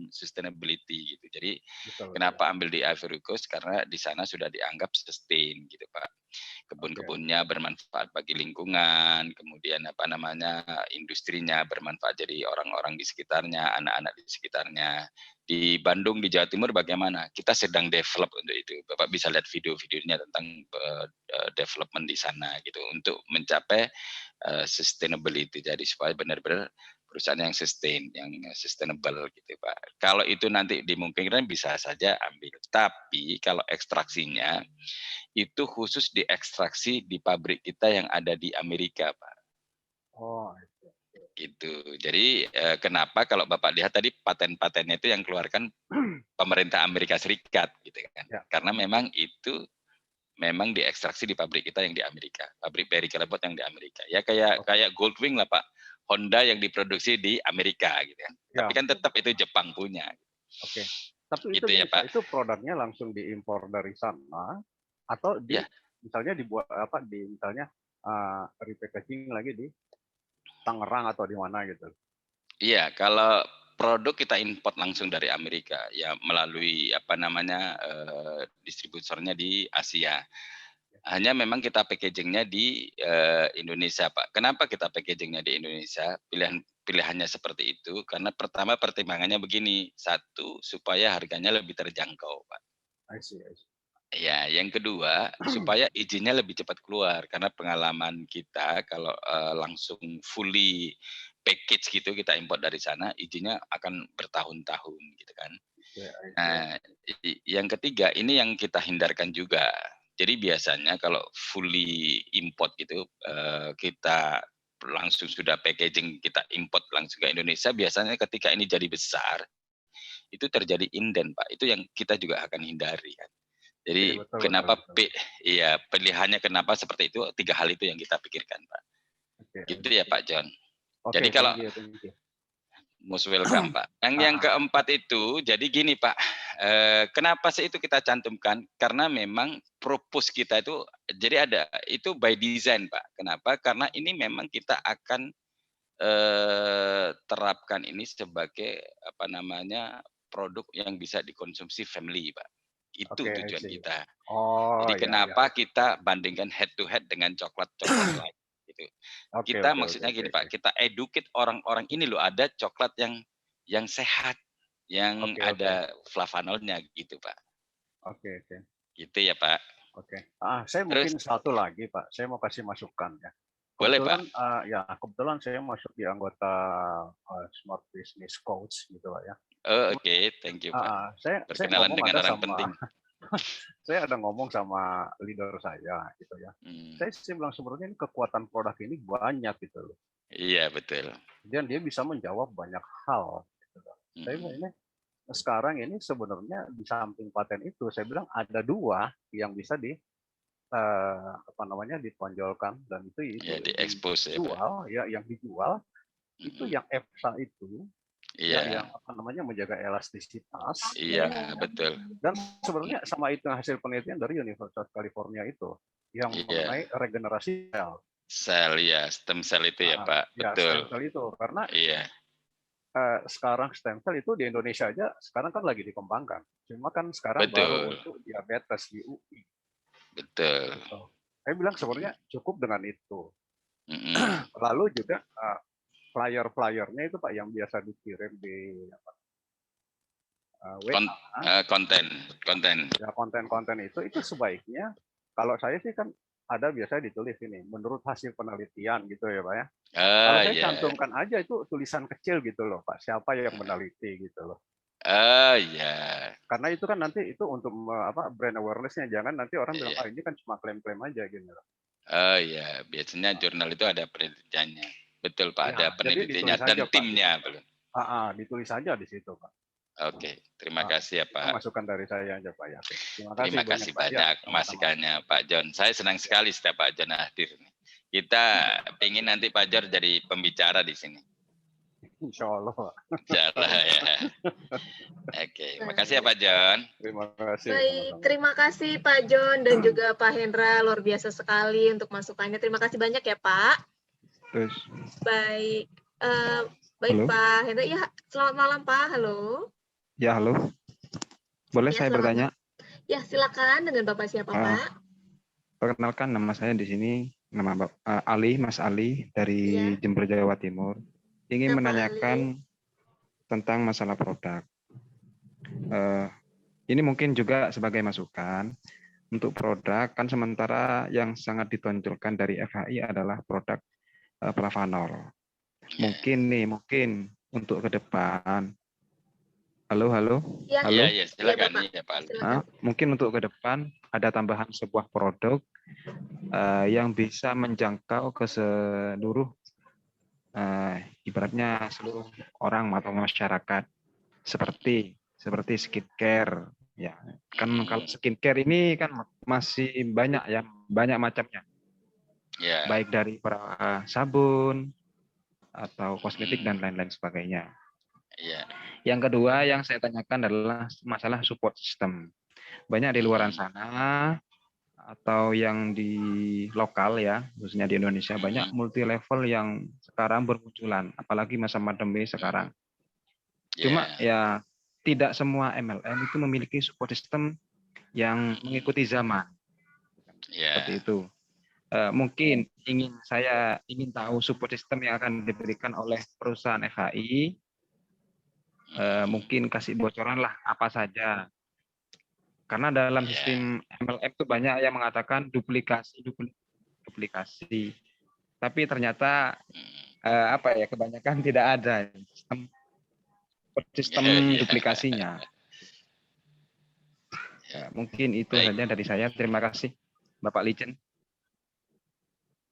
sustainability gitu. Jadi kenapa ambil di Ivory Coast? Karena di sana sudah dianggap sustain gitu Pak. Kebun-kebunnya bermanfaat bagi lingkungan, kemudian industrinya bermanfaat jadi orang-orang di sekitarnya, anak-anak di sekitarnya. Di Bandung, di Jawa Timur bagaimana? Kita sedang develop untuk itu. Bapak bisa lihat video-videonya tentang development di sana gitu untuk mencapai sustainability. Jadi supaya benar-benar perusahaan yang sustain, yang sustainable gitu Pak. Kalau itu nanti dimungkinkan bisa saja ambil. Tapi kalau ekstraksinya itu khusus diekstraksi di pabrik kita yang ada di Amerika Pak. Oh, gitu. Jadi kenapa kalau Bapak lihat tadi paten-patennya itu yang keluarkan pemerintah Amerika Serikat gitu kan. Ya. Karena memang itu memang diekstraksi di pabrik kita yang di Amerika. Pabrik Barry Callebaut yang di Amerika. Ya kayak Goldwing lah Pak. Honda yang diproduksi di Amerika gitu kan. Ya. Tapi kan tetap itu Jepang punya. Oke. Tapi itu ya, Pak. Itu produknya langsung diimpor dari sana atau misalnya dibuat misalnya repackaging lagi di Tangerang atau di mana gitu. Iya, kalau produk kita import langsung dari Amerika ya melalui distributornya di Asia. Hanya memang kita packagingnya di Indonesia, Pak. Kenapa kita packagingnya di Indonesia? Pilihannya seperti itu karena pertama pertimbangannya begini, satu supaya harganya lebih terjangkau, Pak. I see. Ya, yang kedua supaya izinnya lebih cepat keluar karena pengalaman kita kalau langsung fully package gitu kita import dari sana izinnya akan bertahun-tahun gitu kan. Nah, yang ketiga ini yang kita hindarkan juga. Jadi biasanya kalau fully import gitu kita langsung sudah packaging kita import langsung ke Indonesia biasanya ketika ini jadi besar itu terjadi inden Pak. Itu yang kita juga akan hindari kan. Jadi kenapa pilihannya kenapa seperti itu 3 hal itu yang kita pikirkan Pak. Gitu ya Pak John. Jadi kalau Most welcome, Pak. Yang keempat itu, jadi gini Pak, kenapa sih itu kita cantumkan? Karena memang purpose kita itu, jadi ada, itu by design Pak. Kenapa? Karena ini memang kita akan terapkan ini sebagai apa namanya produk yang bisa dikonsumsi family Pak. Itu tujuan kita. Jadi kenapa kita bandingkan head to head dengan coklat-coklat lain? Gitu. Kita maksudnya gini Pak, kita educate orang-orang ini loh, ada coklat yang sehat, yang ada flavanolnya gitu Pak. Gitu ya Pak. Saya mungkin satu lagi Pak, saya mau kasih masukan ya. Boleh Pak. Kebetulan saya masuk di anggota Smart Business Coach gitu Pak ya. Oke, thank you Pak. Saya berkenalan dengan orang penting. Saya ada ngomong sama leader saya gitu ya. Saya bilang sebenarnya ini kekuatan produk ini banyak gitu loh. Iya betul. Dan dia bisa menjawab banyak hal. Gitu loh. Saya bilang ini sekarang ini sebenarnya di samping paten itu, saya bilang ada 2 yang bisa ditonjolkan, dan itu diekspos dijual ya, yang dijual itu yang EFSA itu. Yang menjaga elastisitas. Iya, betul. Dan sebenarnya sama itu hasil penelitian dari Universitas California itu yang mengenai regenerasi sel. Sel ya, stem cell itu ya Pak. Betul. Stem cell itu karena sekarang stem cell itu di Indonesia aja sekarang kan lagi dikembangkan. Cuma kan sekarang baru untuk diabetes di UI. Betul. Saya bilang sebenarnya cukup dengan itu. Lalu juga flyer-flyernya itu Pak yang biasa dikirim di WA. Konten. Ya, konten itu sebaiknya, kalau saya sih kan ada biasanya ditulis ini, menurut hasil penelitian gitu ya Pak ya. Kalau saya cantumkan aja itu tulisan kecil gitu loh Pak, siapa yang meneliti gitu loh. Karena itu kan nanti itu untuk brand awareness-nya, jangan nanti orang bilang ini kan cuma klaim-klaim aja gitu loh. Biasanya jurnal itu ada penelitiannya. Betul Pak, ada penelitiannya dan timnya belum. Ditulis saja di situ Pak. Oke, terima kasih ya Pak. Masukan dari saya aja Pak ya. Terima kasih banyak masukannya Pak John. Saya senang sekali setiap Pak John hadir. Kita ingin nanti Pak John jadi pembicara di sini. Insya Allah Pak. Insya Allah ya. Oke, makasih ya Pak John. Terima kasih. Baik, terima kasih Pak John dan juga Pak Hendra, luar biasa sekali untuk masukannya. Terima kasih banyak ya Pak. Baik, baik Pak Hendra. Ya, selamat malam Pak. Halo. Ya, halo. Boleh saya bertanya? Ya, silakan. Dengan Bapak siapa Pak? Perkenalkan, nama saya di sini nama Ali, Mas Ali dari Jember, Jawa Timur. Ingin menanyakan tentang masalah produk. Ini mungkin juga sebagai masukan untuk produk, kan sementara yang sangat ditonjolkan dari FHI adalah produk flavanol. Mungkin untuk ke depan. Halo. Ya, halo. Ya, silakan. Ya, Pak. Mungkin untuk ke depan ada tambahan sebuah produk yang bisa menjangkau ke seluruh ibaratnya seluruh orang atau masyarakat, seperti skincare ya. Kan kalau skincare ini kan masih banyak macamnya. Baik dari sabun atau kosmetik dan lain-lain sebagainya. Yang kedua yang saya tanyakan adalah masalah support system. Banyak di luaran sana atau yang di lokal ya, khususnya di Indonesia banyak multi level yang sekarang bermunculan, apalagi masa pandemi sekarang. Cuma ya tidak semua MLM itu memiliki support system yang mengikuti zaman. Seperti itu. Mungkin saya ingin tahu support system yang akan diberikan oleh perusahaan FHI. Mungkin kasih bocoran lah apa saja. Karena dalam sistem MLM itu banyak yang mengatakan duplikasi. Tapi ternyata kebanyakan tidak ada sistem duplikasinya. Mungkin itu saja dari saya. Terima kasih Bapak Lijen.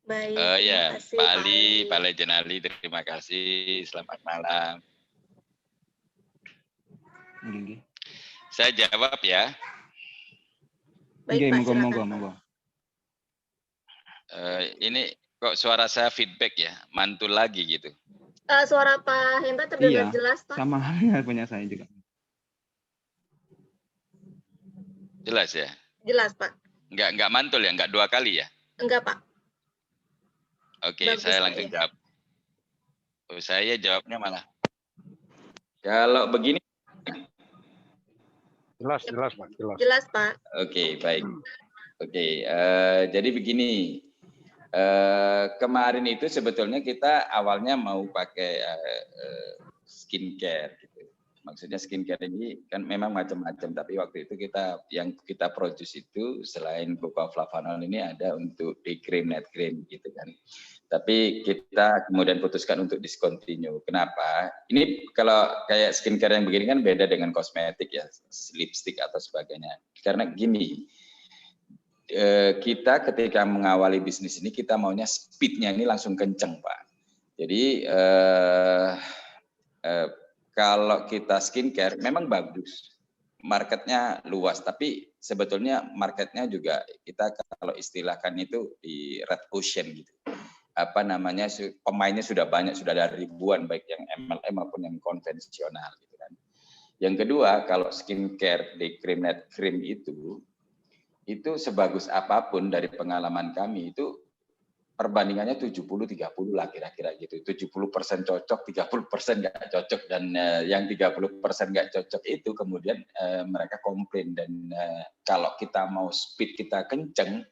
Baik, Pak Ali, Pak Lejen Ali, terima kasih. Selamat malam. Saya jawab ya. Baik, Pak, monggo. Ini kok suara saya feedback ya, mantul lagi gitu. Suara Pak Hendra terdengar Iya, jelas, Pak. sama halnya punya saya juga. Jelas ya? Jelas, Pak. Enggak mantul ya? Enggak 2 kali ya? Enggak, Pak. Oke, Bagus, saya Pak, langsung ya. jawab. Saya jawabnya malah. Kalau begini. Jelas, Pak. Jelas. Jelas, Pak. Oke, baik. Oke, jadi begini. Kemarin itu sebetulnya kita awalnya mau pakai skincare gitu. Maksudnya skincare ini kan memang macam-macam, tapi waktu itu yang kita produce itu selain cocoa flavanol ini ada untuk day cream, night cream gitu kan. Tapi kita kemudian putuskan untuk discontinue. Kenapa? Ini kalau kayak skincare yang begini kan beda dengan kosmetik ya, lipstick atau sebagainya. Karena gini, kita ketika mengawali bisnis ini kita maunya speednya ini langsung kenceng, Pak. Jadi kalau kita skincare memang bagus, marketnya luas, tapi sebetulnya marketnya juga kita kalau istilahkan itu di red ocean gitu. Apa namanya, pemainnya sudah banyak, sudah ada ribuan, baik yang MLM maupun yang konvensional gitu kan. Yang kedua, kalau skincare day cream, night cream itu sebagus apapun dari pengalaman kami itu perbandingannya 70-30 lah kira-kira gitu. 70% cocok, 30% nggak cocok, dan yang 30% nggak cocok itu kemudian mereka komplain. Dan kalau kita mau speed kita kenceng,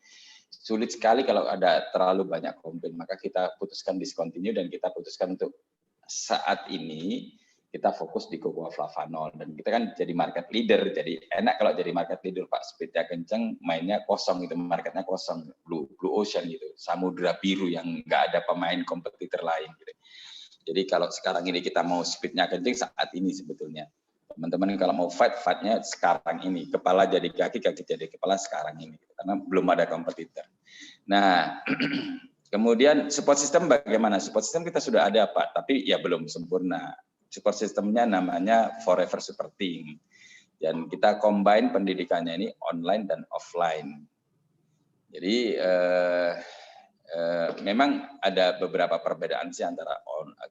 sulit sekali kalau ada terlalu banyak komplain. Maka kita putuskan discontinue dan kita putuskan untuk saat ini kita fokus di cocoa flavanol, dan kita kan jadi market leader, jadi enak kalau jadi market leader, Pak. Speednya kenceng, mainnya kosong gitu, marketnya kosong, blue ocean gitu, samudra biru yang nggak ada pemain kompetitor lain gitu. Jadi kalau sekarang ini kita mau speednya kenceng saat ini sebetulnya, teman-teman kalau mau fightnya sekarang ini, kepala jadi kaki, kaki jadi kepala sekarang ini, karena belum ada kompetitor. Nah, kemudian support system bagaimana? Support system kita sudah ada, Pak, tapi ya belum sempurna. Support sistemnya namanya Forever Superteam. Dan kita combine pendidikannya ini online dan offline. Jadi memang ada beberapa perbedaan sih antara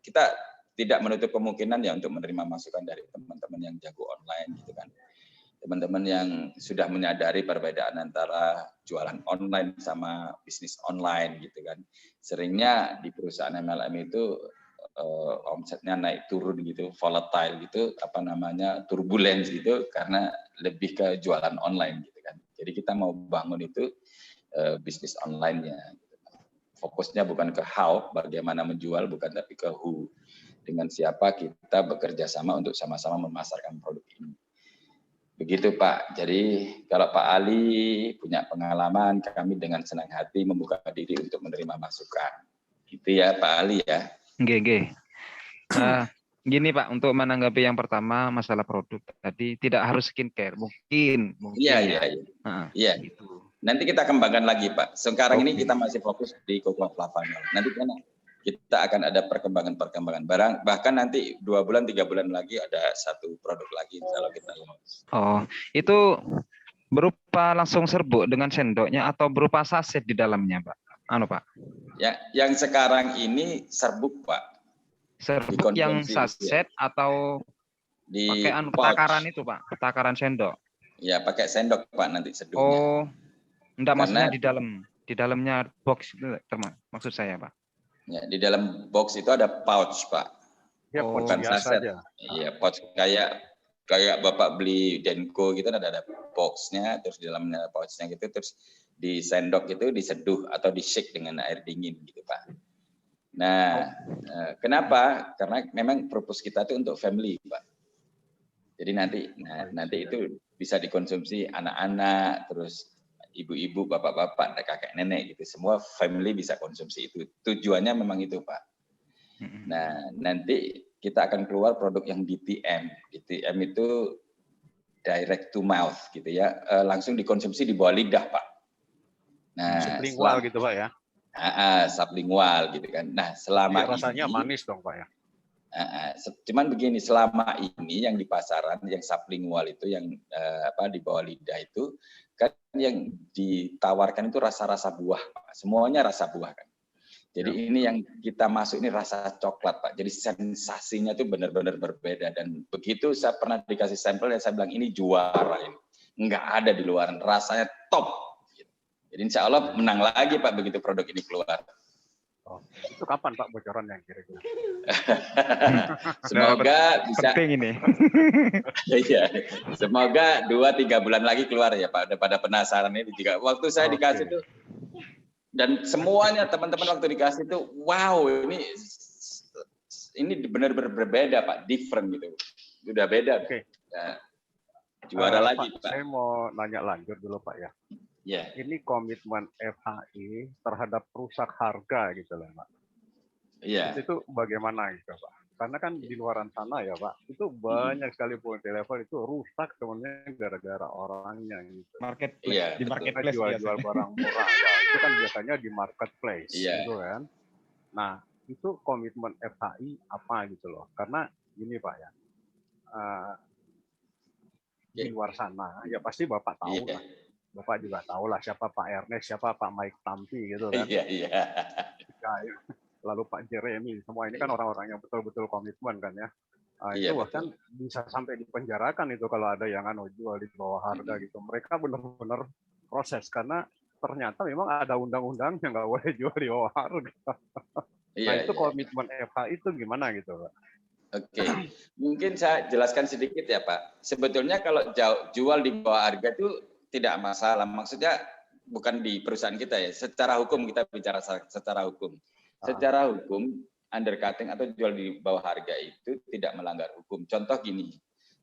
kita tidak menutup kemungkinan ya untuk menerima masukan dari teman-teman yang jago online gitu kan. Teman-teman yang sudah menyadari perbedaan antara jualan online sama bisnis online gitu kan. Seringnya di perusahaan MLM itu omsetnya naik turun gitu, volatile gitu, apa namanya, turbulence gitu, karena lebih ke jualan online gitu kan. Jadi kita mau bangun itu bisnis online-nya. Gitu. Fokusnya bukan ke how, bagaimana menjual, bukan, tapi ke who. Dengan siapa kita bekerja sama untuk sama-sama memasarkan produk ini. Begitu Pak. Jadi kalau Pak Ali punya pengalaman, kami dengan senang hati membuka diri untuk menerima masukan. Gitu ya Pak Ali ya. Gini Pak, untuk menanggapi yang pertama masalah produk tadi, tidak harus skincare, mungkin Iya. Gitu. Nanti kita kembangkan lagi Pak. Sekarang ini kita masih fokus di cocoa flavanol. Nanti kita akan ada perkembangan bahkan nanti 2 bulan 3 bulan lagi ada satu produk lagi kalau kita launch. Oh, itu berupa langsung serbuk dengan sendoknya atau berupa saset di dalamnya, Pak? Pak. Ya, yang sekarang ini serbuk, Pak. Serbuk yang saset atau pakai takaran itu, Pak? Takaran sendok. Ya, pakai sendok, Pak, nanti seduhnya. Oh, enggak, maksudnya di dalamnya box itu maksud saya, Pak. Ya, di dalam box itu ada pouch, Pak. Ya, bukan saset. Iya, pouch kayak Bapak beli Denko gitu, ada boxnya, terus di dalamnya pouchnya gitu, terus di sendok itu diseduh atau di shake dengan air dingin gitu Pak. Nah, kenapa? Karena memang purpose kita itu untuk family Pak. Jadi nanti itu bisa dikonsumsi anak-anak, terus ibu-ibu, bapak-bapak, kakek nenek gitu, semua family bisa konsumsi itu. Tujuannya memang itu Pak. Nah, nanti kita akan keluar produk yang DTM. DTM itu direct to mouth gitu ya, langsung dikonsumsi di bawah lidah Pak. Nah, sublingual gitu Pak ya? Sublingual gitu kan. Nah, selama ya, rasanya ini manis dong Pak ya? Cuman begini, selama ini yang di pasaran, yang sublingual itu, yang di bawah lidah itu, kan yang ditawarkan itu rasa-rasa buah Pak. Semuanya rasa buah kan. Jadi ini yang kita masuk ini rasa coklat, Pak. Jadi sensasinya tuh benar-benar berbeda. Dan begitu saya pernah dikasih sampel, ya saya bilang ini juara ini. Nggak ada di luaran, rasanya top. Jadi insya Allah menang lagi, Pak, begitu produk ini keluar. Oh, itu kapan, Pak, bocorannya kira-kira? Semoga bisa. Penting ini. Iya, semoga 2-3 bulan lagi keluar ya, Pak. Pada penasaran ini juga. Waktu saya dikasih tuh, dan semuanya teman-teman waktu dikasih itu, wow, ini benar-benar berbeda, Pak, different gitu, udah beda. Oke. Ya, juara lagi, Pak. Saya mau nanya lanjut dulu, Pak ya. Ya. Ini komitmen FHI terhadap rusak harga gitu loh, Pak. Iya. Itu bagaimana gitu, Pak? Karena kan di luaran sana ya, Pak, itu banyak sekali telepon itu rusak sebenarnya gara-gara orangnya gitu. Marketplace. Iya, Di marketplace jual barang murah ya, itu kan biasanya di marketplace gitu kan. Nah, itu komitmen FHI apa gitu loh. Karena gini, Pak ya. Di luar sana ya pasti Bapak tahu lah. Bapak juga tahu lah siapa Pak Ernest, siapa Pak Mike Tampi gitu kan. Iya. Lalu Pak Jeremy, semua ini kan orang-orang yang betul-betul komitmen kan ya. Itu bahkan bisa sampai dipenjarakan itu kalau ada yang jual di bawah harga gitu. Mereka benar-benar proses karena ternyata memang ada undang-undang yang nggak boleh jual di bawah harga. Nah itu komitmen FH itu gimana gitu, Pak? Oke, mungkin saya jelaskan sedikit ya, Pak. Sebetulnya kalau jual di bawah harga itu tidak masalah. Maksudnya bukan di perusahaan kita ya. Secara hukum kita bicara secara hukum. Secara hukum, undercutting atau jual di bawah harga itu tidak melanggar hukum. Contoh gini,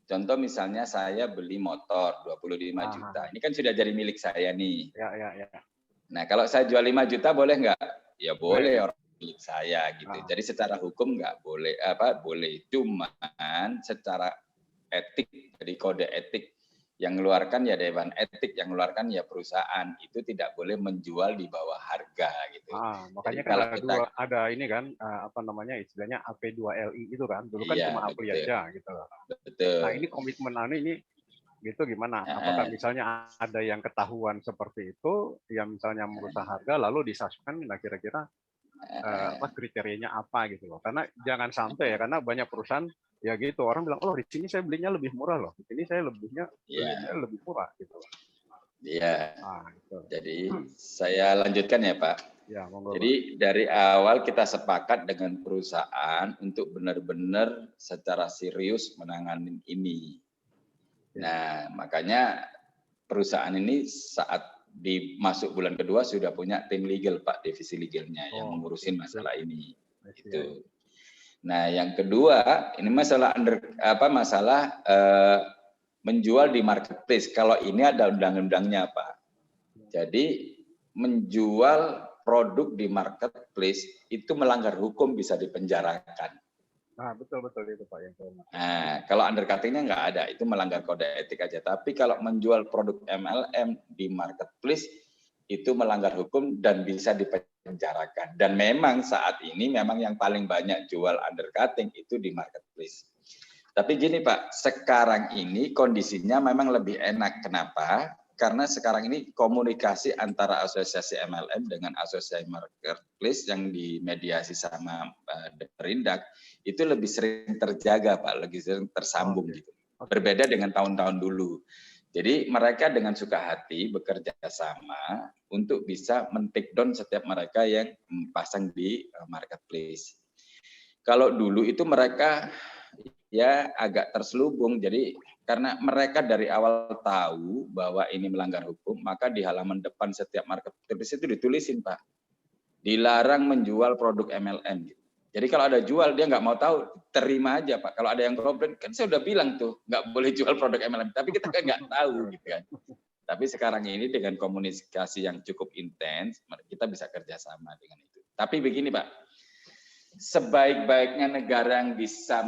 contoh misalnya saya beli motor 25 juta. Ini kan sudah jadi milik saya nih. Ya. Nah, kalau saya jual 5 juta boleh nggak? Ya boleh, orang milik saya gitu. Jadi secara hukum nggak boleh, boleh. Cuman secara etik, jadi kode etik, yang mengeluarkan ya Dewan Etik, yang mengeluarkan ya perusahaan, itu tidak boleh menjual di bawah harga gitu. Makanya kan ada ini kan istilahnya AP2LI itu kan, dulu kan cuma APLI aja gitu. Betul. Nah ini komitmen ini gitu gimana? Apakah misalnya ada yang ketahuan seperti itu, yang misalnya merusak harga lalu disuspend, nah kira-kira kriterianya apa gitu loh? Karena jangan sampai ya, karena banyak perusahaan ya gitu, orang bilang, oh di sini saya belinya lebih murah loh, di sini saya belinya lebih murah gitu. Iya. Gitu. Jadi saya lanjutkan ya Pak. Ya, jadi dari awal kita sepakat dengan perusahaan untuk benar-benar secara serius menangani ini. Nah makanya perusahaan ini saat masuk bulan kedua sudah punya tim legal Pak, divisi legalnya yang mengurusin masalah ini. Itu. Nah, yang kedua ini masalah menjual di marketplace. Kalau ini ada undang-undangnya, Pak. Jadi menjual produk di marketplace itu melanggar hukum, bisa dipenjarakan. Nah, betul itu Pak yang saya. Nah, kalau undercuttingnya nggak ada, itu melanggar kode etik aja. Tapi kalau menjual produk MLM di marketplace itu melanggar hukum dan bisa dipenjarakan. Dan memang saat ini memang yang paling banyak jual undercutting itu di marketplace. Tapi gini Pak, sekarang ini kondisinya memang lebih enak. Kenapa? Karena sekarang ini komunikasi antara asosiasi MLM dengan asosiasi marketplace yang dimediasi sama Perindak itu lebih sering terjaga Pak, lebih sering tersambung gitu. Berbeda dengan tahun-tahun dulu. Jadi mereka dengan suka hati bekerja sama untuk bisa men-take down setiap mereka yang pasang di marketplace. Kalau dulu itu mereka ya agak terselubung, jadi karena mereka dari awal tahu bahwa ini melanggar hukum, maka di halaman depan setiap marketplace itu ditulisin Pak, dilarang menjual produk MLM. Jadi kalau ada jual, dia nggak mau tahu, terima aja Pak. Kalau ada yang komplain, kan saya udah bilang tuh, nggak boleh jual produk MLM. Tapi kita kan nggak tahu gitu kan. Tapi sekarang ini dengan komunikasi yang cukup intens, kita bisa kerjasama dengan itu. Tapi begini Pak, sebaik-baiknya negara yang bisa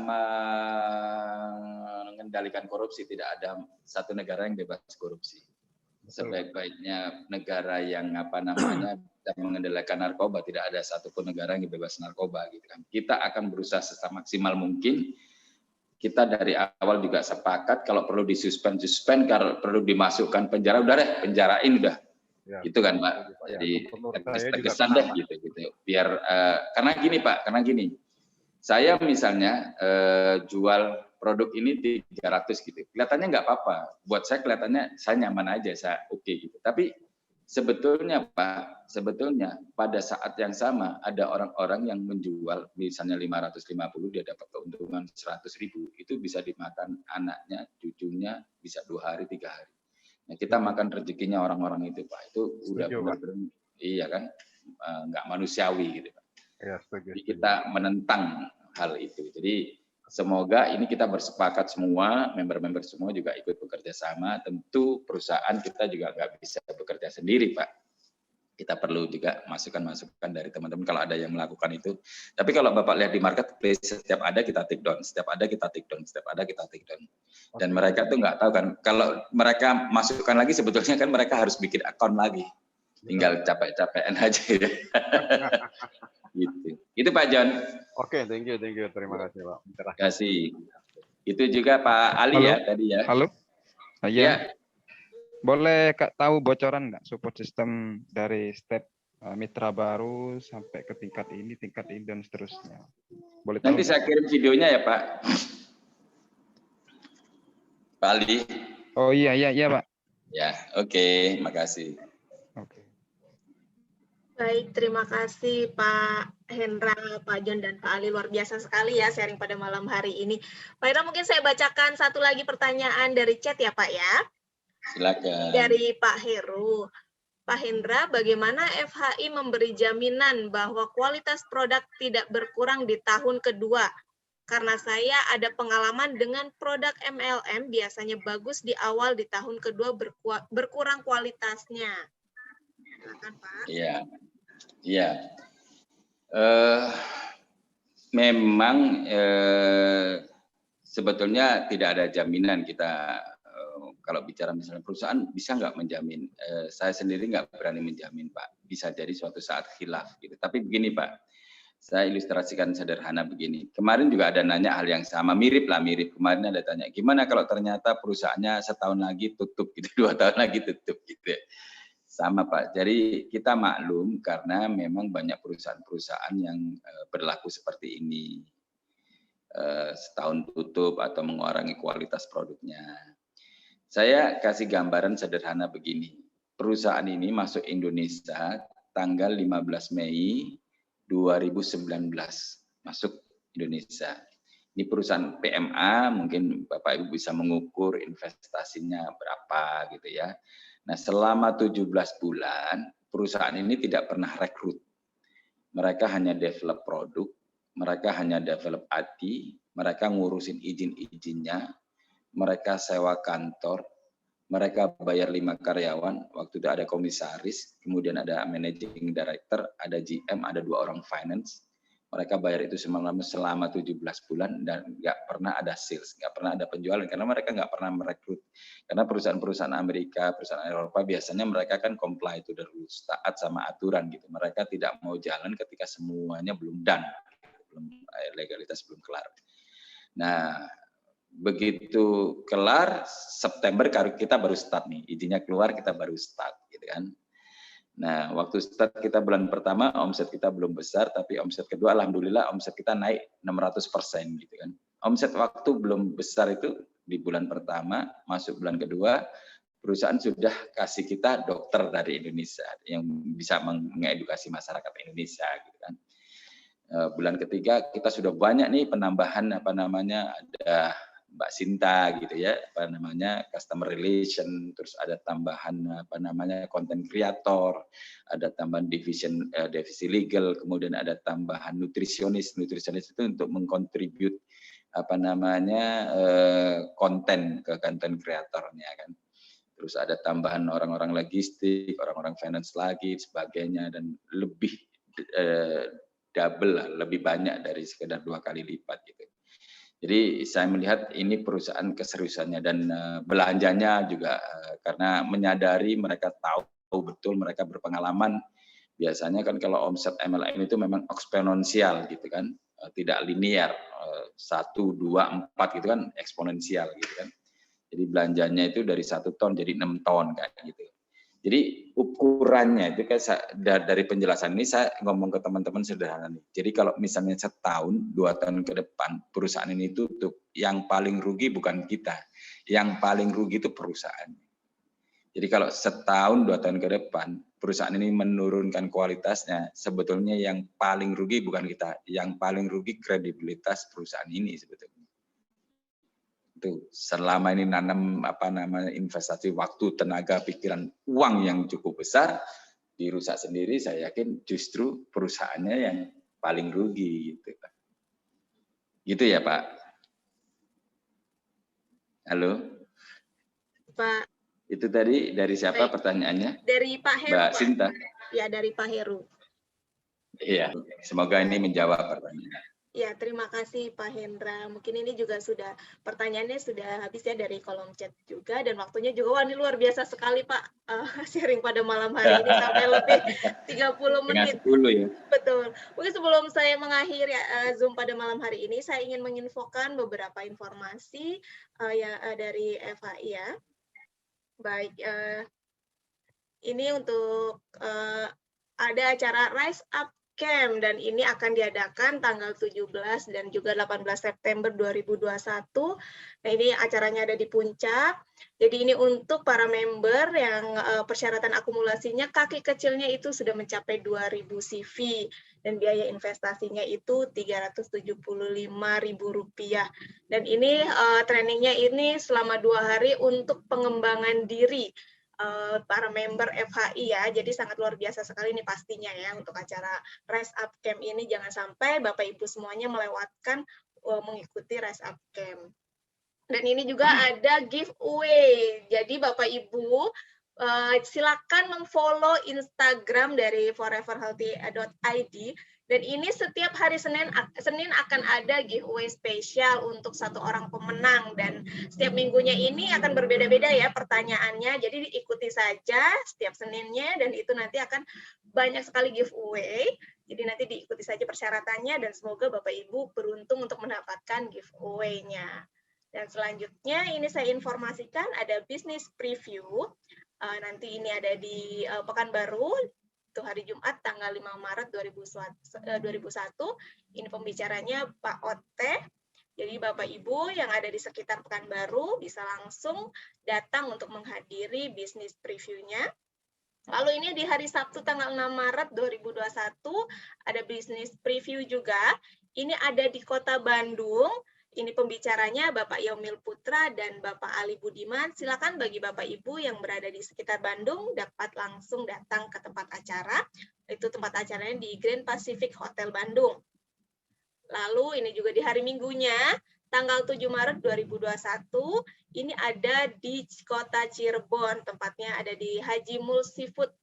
mengendalikan korupsi, tidak ada satu negara yang bebas korupsi. Sebaik-baiknya negara yang mengendalikan narkoba, tidak ada satupun negara yang bebas narkoba gitu kan. Kita akan berusaha semaksimal mungkin. Kita dari awal juga sepakat kalau perlu disuspend, kalau perlu dimasukkan penjara, udah deh penjarain udah. Ya, itu kan Pak. Jadi tegesan deh gitu. Biar karena gini Pak, saya misalnya jual produk ini 300 gitu. Kelihatannya nggak apa-apa. Buat saya kelihatannya saya nyaman aja, saya oke gitu. Tapi sebetulnya Pak, pada saat yang sama ada orang-orang yang menjual misalnya 550, dia dapat keuntungan 100.000, itu bisa dimakan anaknya, cucunya, bisa 2 hari, 3 hari. Nah, kita makan rezekinya orang-orang itu Pak. Itu udah benar-benar iya kan, nggak manusiawi gitu Pak. Ya, jadi kita menentang hal itu. Jadi semoga ini kita bersepakat semua, member-member semua juga ikut bekerja sama. Tentu perusahaan kita juga nggak bisa bekerja sendiri, Pak. Kita perlu juga masukan-masukan dari teman-teman kalau ada yang melakukan itu. Tapi kalau Bapak lihat di marketplace, setiap ada kita take down, setiap ada kita take down, setiap ada kita take down. Dan mereka tuh nggak tahu kan, kalau mereka masukkan lagi sebetulnya kan mereka harus bikin account lagi. Tinggal capek-capekan aja ya. Gitu. Itu Pak John. Oke, thank you. Terima kasih Pak. Terima kasih. Itu juga Pak Ali. Halo. Ya tadi ya. Halo. Ya. Boleh tahu bocoran nggak support system dari step mitra baru sampai ke tingkat ini dan seterusnya? Boleh tahu? Nanti saya kirim videonya ya Pak. Pak Ali. Oh iya Pak. Ya, oke, makasih. Oke. Baik, terima kasih Pak Hendra, Pak John, dan Pak Ali. Luar biasa sekali ya sharing pada malam hari ini. Pak Hendra, mungkin saya bacakan satu lagi pertanyaan dari chat ya Pak ya. Silakan. Dari Pak Heru. Pak Hendra, bagaimana FHI memberi jaminan bahwa kualitas produk tidak berkurang di tahun kedua? Karena saya ada pengalaman dengan produk MLM, biasanya bagus di awal, di tahun kedua berkurang kualitasnya. Silakan Pak. Iya. Memang sebetulnya tidak ada jaminan kita kalau bicara misalnya perusahaan bisa nggak menjamin. Saya sendiri nggak berani menjamin Pak. Bisa jadi suatu saat khilaf gitu. Tapi begini Pak, saya ilustrasikan sederhana begini. Kemarin juga ada nanya hal yang sama, mirip. Kemarin ada tanya, gimana kalau ternyata perusahaannya setahun lagi tutup gitu, 2 tahun lagi tutup gitu. Sama Pak, jadi kita maklum karena memang banyak perusahaan-perusahaan yang berlaku seperti ini. Setahun tutup atau mengurangi kualitas produknya. Saya kasih gambaran sederhana begini. Perusahaan ini masuk Indonesia tanggal 15 Mei 2019. Masuk Indonesia. Ini perusahaan PMA, mungkin Bapak Ibu bisa mengukur investasinya berapa gitu ya. Nah, selama 17 bulan, perusahaan ini tidak pernah rekrut. Mereka hanya develop produk, mereka hanya develop IT, mereka ngurusin izin-izinnya, mereka sewa kantor, mereka bayar 5 karyawan, waktu itu ada komisaris, kemudian ada managing director, ada GM, ada 2 orang finance. Mereka bayar itu selama 17 bulan dan nggak pernah ada sales, nggak pernah ada penjualan karena mereka nggak pernah merekrut. Karena perusahaan-perusahaan Amerika, perusahaan Eropa biasanya mereka kan comply to the rules, taat sama aturan gitu. Mereka tidak mau jalan ketika semuanya belum done, legalitas belum kelar. Nah, begitu kelar September kita baru start nih, izinnya keluar kita baru start gitu kan. Nah, waktu start kita bulan pertama, omset kita belum besar, tapi omset kedua, alhamdulillah omset kita naik 600% gitu kan. Omset waktu belum besar itu di bulan pertama, masuk bulan kedua, perusahaan sudah kasih kita dokter dari Indonesia yang bisa mengedukasi masyarakat Indonesia gitu kan. Bulan ketiga kita sudah banyak nih penambahan ada Mbak Sinta gitu ya, customer relation, terus ada tambahan content creator, ada tambahan divisi legal, kemudian ada tambahan nutrisionis itu untuk mengkontribut konten ke content creatornya kan. Terus ada tambahan orang-orang logistik, orang-orang finance lagi, sebagainya, dan lebih double lah, lebih banyak dari sekedar 2 kali lipat gitu. Jadi saya melihat ini perusahaan keseriusannya dan belanjanya juga karena menyadari mereka tahu betul, mereka berpengalaman. Biasanya kan kalau omset MLM itu memang eksponensial gitu kan, tidak linear, 1, 2, 4 gitu kan, eksponensial gitu kan. Jadi belanjanya itu dari 1 ton jadi 6 ton kayak gitu. Jadi ukurannya itu kan dari penjelasan ini saya ngomong ke teman-teman sederhana nih. Jadi kalau misalnya setahun, 2 tahun ke depan perusahaan ini tutup, yang paling rugi bukan kita, yang paling rugi itu perusahaan. Jadi kalau setahun 2 tahun ke depan perusahaan ini menurunkan kualitasnya, sebetulnya yang paling rugi bukan kita, yang paling rugi kredibilitas perusahaan ini sebetulnya. Itu selama ini nanam investasi waktu, tenaga, pikiran, uang yang cukup besar dirusak sendiri, saya yakin justru perusahaannya yang paling rugi gitu, Pak. Gitu ya, Pak. Halo. Pak. Itu tadi dari siapa pertanyaannya? Dari Pak Heru, Mbak Pak. Sinta. Ya, dari Pak Heru. Iya, semoga ini menjawab pertanyaan. Ya, terima kasih Pak Hendra. Mungkin ini juga pertanyaannya sudah habis ya dari kolom chat juga, dan waktunya juga, wah ini luar biasa sekali Pak, sharing pada malam hari ini sampai lebih 30 menit. 10 ya. Betul. Mungkin sebelum saya mengakhiri Zoom pada malam hari ini, saya ingin menginfokan beberapa informasi dari FHI ya. Baik, ini untuk ada acara Rise Up Camp, dan ini akan diadakan tanggal 17 dan juga 18 September 2021. Nah, ini acaranya ada di Puncak. Jadi ini untuk para member yang persyaratan akumulasinya kaki kecilnya itu sudah mencapai 2.000 CV dan biaya investasinya itu Rp375.000. Dan ini trainingnya ini selama 2 hari untuk pengembangan diri para member FHI ya, jadi sangat luar biasa sekali ini pastinya ya untuk acara Rise Up Camp ini. Jangan sampai Bapak Ibu semuanya melewatkan mengikuti Rise Up Camp. Dan ini juga ada giveaway, jadi Bapak Ibu silakan memfollow Instagram dari foreverhealthy.id. Dan ini setiap hari Senin akan ada giveaway spesial untuk 1 orang pemenang, dan setiap minggunya ini akan berbeda-beda ya pertanyaannya. Jadi diikuti saja setiap Seninnya, dan itu nanti akan banyak sekali giveaway. Jadi nanti diikuti saja persyaratannya, dan semoga Bapak Ibu beruntung untuk mendapatkan giveaway-nya. Dan selanjutnya ini saya informasikan ada business preview. Nanti ini ada di Pekanbaru. Itu hari Jumat tanggal 5 Maret 2001. Ini pembicaranya Pak Ote. Jadi Bapak Ibu yang ada di sekitar Pekanbaru bisa langsung datang untuk menghadiri bisnis preview-nya. Lalu ini di hari Sabtu tanggal 6 Maret 2021 ada bisnis preview juga. Ini ada di Kota Bandung. Ini pembicaranya Bapak Yaumil Putra dan Bapak Ali Budiman. Silakan bagi Bapak Ibu yang berada di sekitar Bandung dapat langsung datang ke tempat acara. Itu tempat acaranya di Grand Pacific Hotel Bandung. Lalu ini juga di hari Minggunya, tanggal 7 Maret 2021, ini ada di Kota Cirebon. Tempatnya ada di Haji Mul Seafood,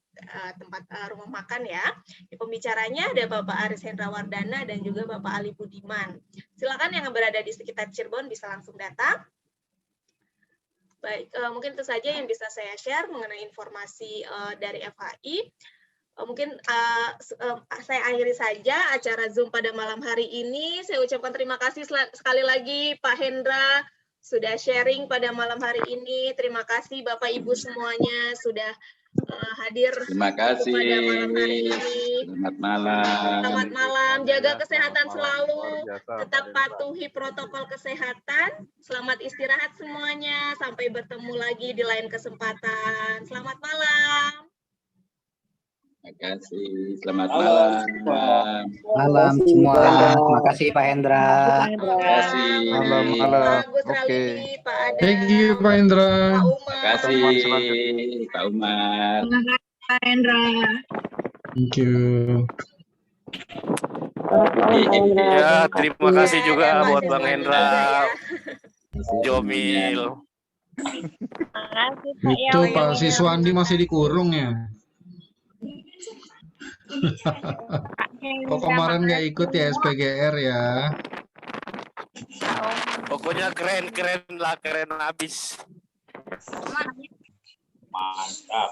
tempat rumah makan ya. Di pembicaranya ada Bapak Aris Hendrawardana dan juga Bapak Ali Budiman. Silakan yang berada di sekitar Cirebon bisa langsung datang. Baik, mungkin itu saja yang bisa saya share mengenai informasi dari FHI. Mungkin saya akhiri saja acara Zoom pada malam hari ini. Saya ucapkan terima kasih sekali lagi Pak Hendra sudah sharing pada malam hari ini. Terima kasih Bapak Ibu semuanya sudah hadir terima kasih pada malam hari ini. Selamat malam. Selamat malam, jaga kesehatan selalu, tetap patuhi protokol kesehatan. Selamat istirahat semuanya, sampai bertemu lagi di lain kesempatan. Selamat malam. Terima kasih, selamat malam. Malam semua. Terima kasih Pak Hendra. Terima kasih. Malam. Oke. Pak Adam. Thank you Pak Hendra. Pak Umar. Terima kasih Pak Umar. Terima kasih Pak Hendra. Thank you. Ya, terima kasih juga buat Bang Hendra, Jomil. Itu Pak Siswandi masih dikurung ya? Kok kemarin nggak ikut ya SPGR ya? Pokoknya keren habis. Mantap.